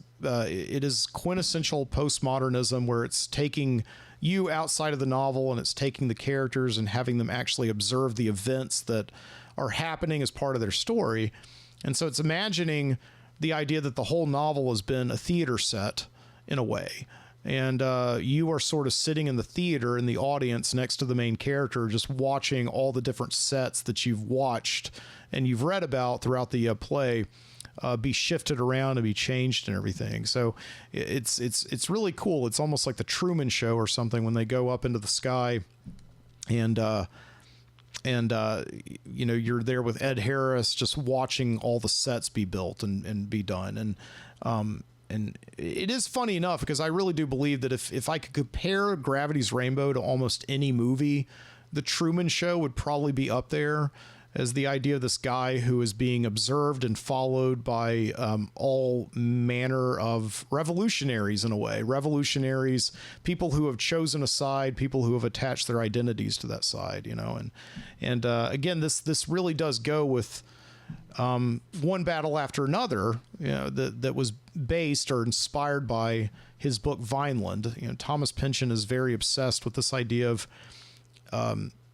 is quintessential postmodernism, where it's taking you outside of the novel and it's taking the characters and having them actually observe the events that are happening as part of their story. And so it's imagining the idea that the whole novel has been a theater set in a way. And you are sort of sitting in the theater in the audience next to the main character, just watching all the different sets that you've watched and you've read about throughout the play be shifted around and be changed and everything. So it's really cool. It's almost like the Truman Show or something when they go up into the sky and you know, you're there with Ed Harris just watching all the sets be built and be done. And it is funny enough, because I really do believe that if I could compare Gravity's Rainbow to almost any movie, the Truman Show would probably be up there as the idea of this guy who is being observed and followed by all manner of revolutionaries in a way. Revolutionaries, people who have chosen a side, people who have attached their identities to that side, you know. And again, this really does go with one battle after another, you know, that was based or inspired by his book Vineland. You know, Thomas Pynchon is very obsessed with this idea of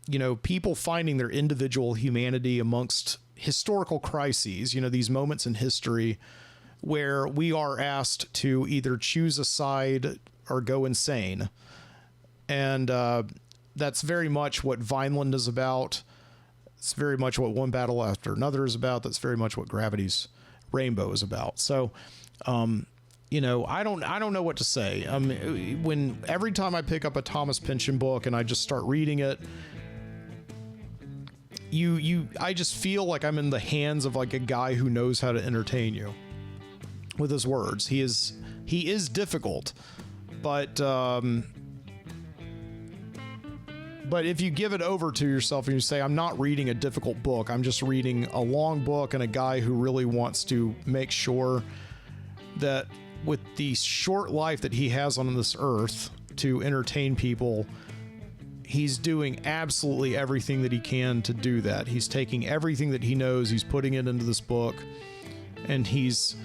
you know, people finding their individual humanity amongst historical crises, you know, these moments in history where we are asked to either choose a side or go insane. And that's very much what Vineland is about. It's very much what One Battle After Another is about. That's very much what Gravity's Rainbow is about. So, you know, I don't know what to say. Every time I pick up a Thomas Pynchon book and I just start reading it, I just feel like I'm in the hands of like a guy who knows how to entertain you with his words. He is difficult, but if you give it over to yourself and you say, I'm not reading a difficult book, I'm just reading a long book and a guy who really wants to make sure that with the short life that he has on this earth to entertain people, he's doing absolutely everything that he can to do that. He's taking everything that he knows, he's putting it into this book, and he's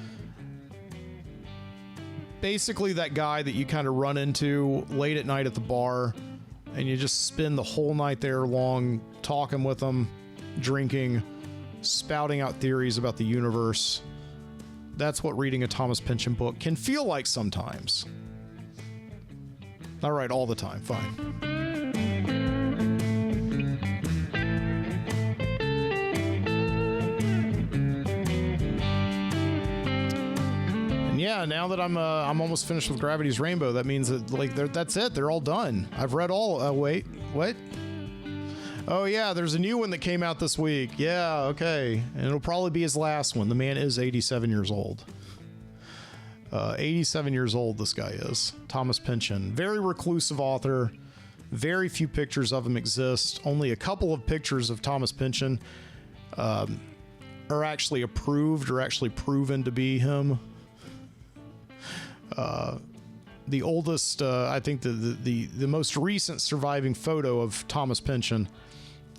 basically that guy that you kind of run into late at night at the bar, and you just spend the whole night there long talking with them, drinking, spouting out theories about the universe. That's what reading a Thomas Pynchon book can feel like sometimes. All right, all the time, fine. Yeah, now that I'm almost finished with Gravity's Rainbow, that means that like that's it. They're all done. I've read all. Wait, what? Oh yeah, there's a new one that came out this week. Yeah, okay, and it'll probably be his last one. The man is 87 years old. 87 years old. This guy is Thomas Pynchon. Very reclusive author. Very few pictures of him exist. Only a couple of pictures of Thomas Pynchon are actually approved or actually proven to be him. The oldest, I think the most recent surviving photo of Thomas Pynchon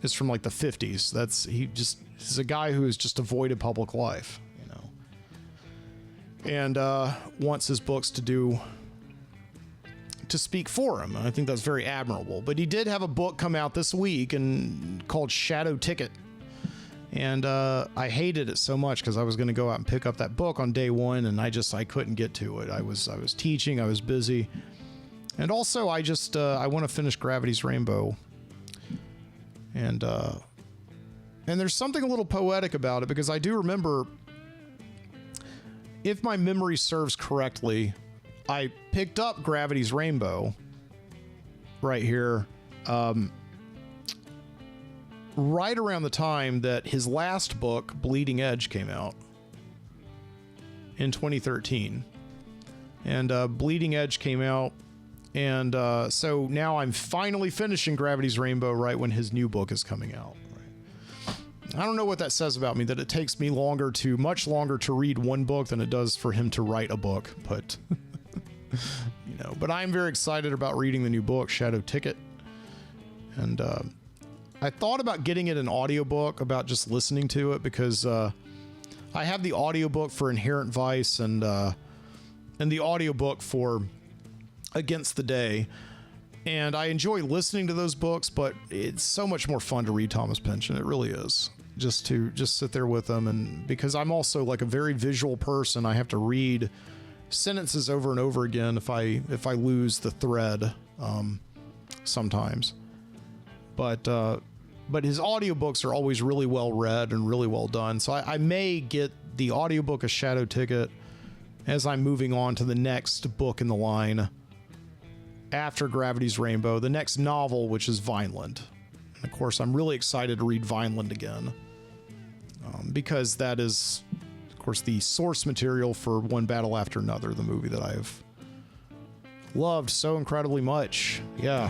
is from like the 50s. He's a guy who has just avoided public life, you know, and wants his books to speak for him. And I think that's very admirable. But he did have a book come out this week called Shadow Ticket. And I hated it so much because I was going to go out and pick up that book on day one, and I couldn't get to it. I was teaching, I was busy, and also I want to finish Gravity's Rainbow. And there's something a little poetic about it, because I do remember, if my memory serves correctly, I picked up Gravity's Rainbow right here. Right around the time that his last book, Bleeding Edge, came out in 2013. And Bleeding Edge came out, and so now I'm finally finishing Gravity's Rainbow right when his new book is coming out. Right? I don't know what that says about me, that it takes me much longer to read one book than it does for him to write a book. But, but I'm very excited about reading the new book, Shadow Ticket. And I thought about getting it an audiobook, about just listening to it, because I have the audiobook for Inherent Vice and the audiobook for Against the Day. And I enjoy listening to those books, but it's so much more fun to read Thomas Pynchon. It really is. Just sit there with them. And because I'm also like a very visual person, I have to read sentences over and over again if I lose the thread sometimes. But his audiobooks are always really well read and really well done. So I may get the audiobook of Shadow Ticket as I'm moving on to the next book in the line after Gravity's Rainbow, the next novel, which is Vineland. And of course, I'm really excited to read Vineland again, because that is, of course, the source material for One Battle After Another, the movie that I've loved so incredibly much. Yeah.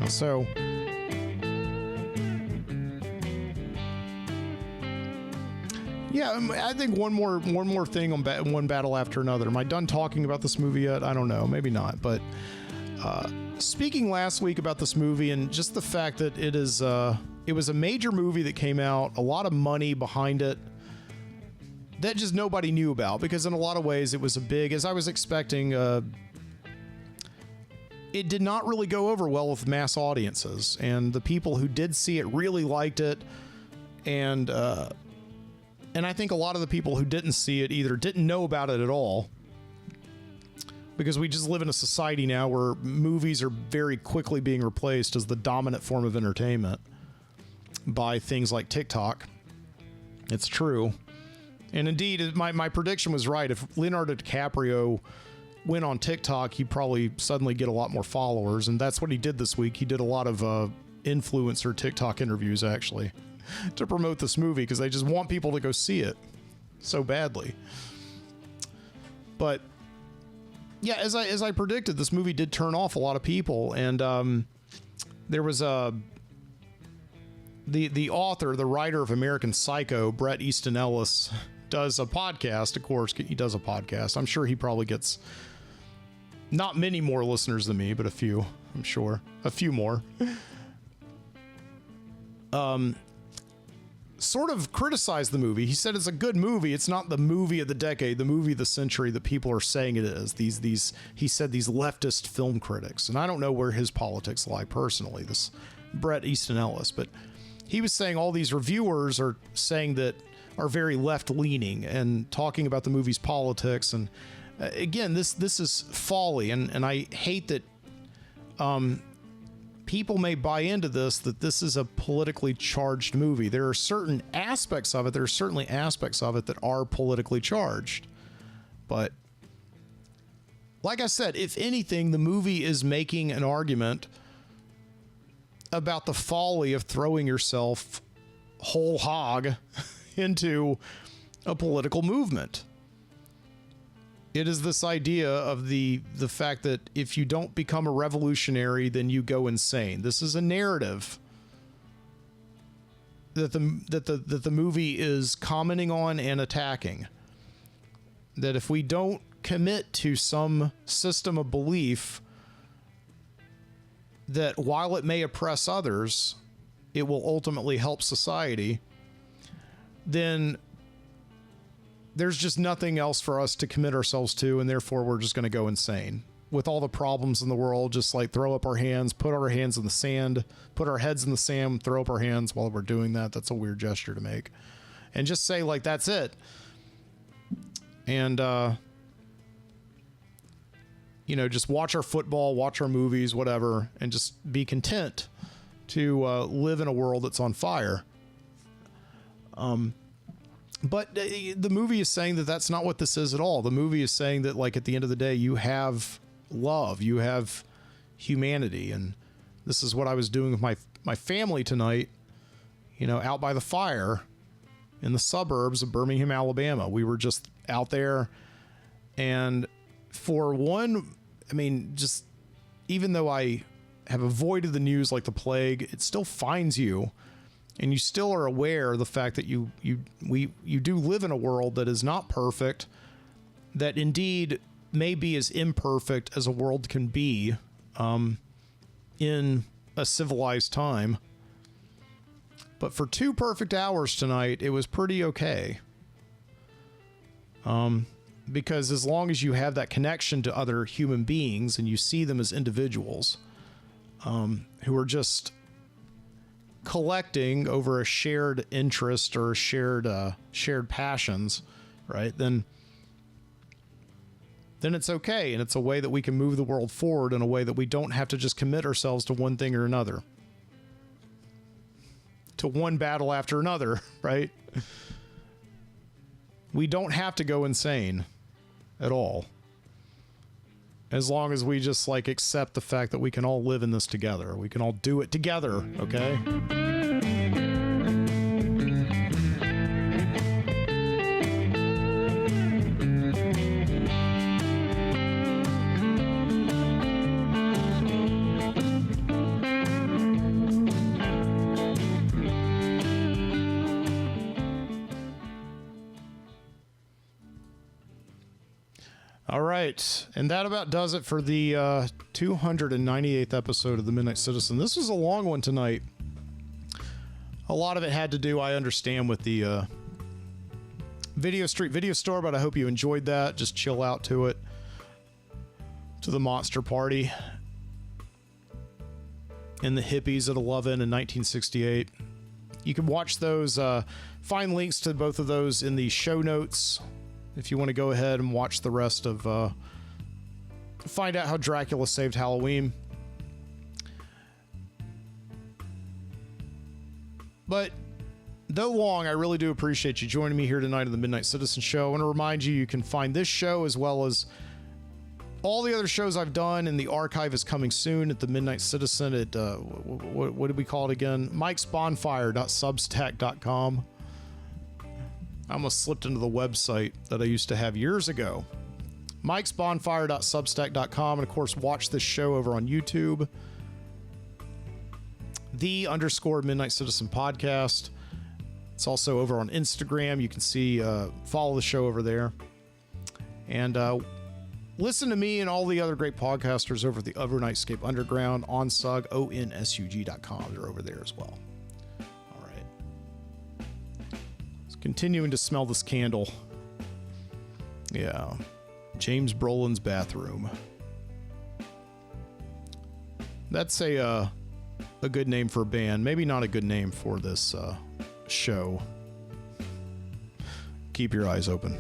So, yeah, I think one more thing on One Battle After Another. Am I done talking about this movie yet? I don't know. Maybe not. But speaking last week about this movie and just the fact that it was a major movie that came out, a lot of money behind it that just nobody knew about, because in a lot of ways it was as I was expecting. It did not really go over well with mass audiences, and the people who did see it really liked it, and I think a lot of the people who didn't see it either didn't know about it at all, because we just live in a society now where movies are very quickly being replaced as the dominant form of entertainment by things like TikTok. It's true, and indeed, my prediction was right. If Leonardo DiCaprio went on TikTok, he'd probably suddenly get a lot more followers, and that's what he did this week. He did a lot of influencer TikTok interviews, actually, to promote this movie, because they just want people to go see it so badly. But yeah, as I predicted, this movie did turn off a lot of people, and there was the author, the writer of American Psycho, Bret Easton Ellis, does a podcast. Of course, he does a podcast. I'm sure he probably gets not many more listeners than me, but a few, I'm sure. A few more. Sort of criticized the movie. He said it's a good movie. It's not the movie of the decade, the movie of the century that people are saying it is. He said these leftist film critics. And I don't know where his politics lie personally, this Bret Easton Ellis, but he was saying all these reviewers are saying that are very left-leaning and talking about the movie's politics. And again, this is folly, and I hate that people may buy into this, that this is a politically charged movie. There are certain aspects of it, there are certainly aspects of it that are politically charged. But like I said, if anything, the movie is making an argument about the folly of throwing yourself whole hog into a political movement. It is this idea of the fact that if you don't become a revolutionary, then you go insane. This is a narrative that the movie is commenting on and attacking. That if we don't commit to some system of belief, that while it may oppress others, it will ultimately help society, then there's just nothing else for us to commit ourselves to, and therefore we're just going to go insane. With all the problems in the world, just like throw up our hands, put our hands in the sand, put our heads in the sand, throw up our hands while we're doing that. That's a weird gesture to make. And just say, like, that's it. And, just watch our football, watch our movies, whatever, and just be content to live in a world that's on fire. But the movie is saying that that's not what this is at all. The movie is saying that, like, at the end of the day, you have love, you have humanity. And this is what I was doing with my family tonight, out by the fire. in the suburbs of Birmingham, Alabama. We were just out there, and for one, I mean, just even though I have avoided the news like the plague, it still finds you, and you still are aware of the fact that you do live in a world that is not perfect, that indeed may be as imperfect as a world can be in a civilized time. But for 2 perfect hours tonight, it was pretty okay. Because as long as you have that connection to other human beings and you see them as individuals who are just collecting over a shared interest or shared passions, right? Then it's okay. And it's a way that we can move the world forward in a way that we don't have to just commit ourselves to one thing or another. To one battle after another, right? We don't have to go insane at all. As long as we just like accept the fact that we can all live in this together. We can all do it together, okay? All right, and that about does it for the 298th episode of The Midnight Citizen. This was a long one tonight. A lot of it had to do, I understand, with the Video Street Video Store, but I hope you enjoyed that. Just chill out to it, to the Monster Party and the hippies at 11 in 1968. You can watch those, find links to both of those in the show notes if you want to go ahead and watch the rest of, find out how Dracula saved Halloween. But though long, I really do appreciate you joining me here tonight on the Midnight Citizen Show. I want to remind you, you can find this show as well as all the other shows I've done, and the archive is coming soon at the Midnight Citizen at, what did we call it again? mikesbonfire.substack.com. I almost slipped into the website that I used to have years ago. mikesbonfire.substack.com. And of course, watch this show over on YouTube. _Midnight Citizen podcast. It's also over on Instagram. You can see, follow the show over there. And listen to me and all the other great podcasters over at the Overnightscape Underground, onsug, onsug.com. They're over there as well. Continuing to smell this candle. Yeah. James Brolin's bathroom. That's a good name for a band. Maybe not a good name for this show. Keep your eyes open.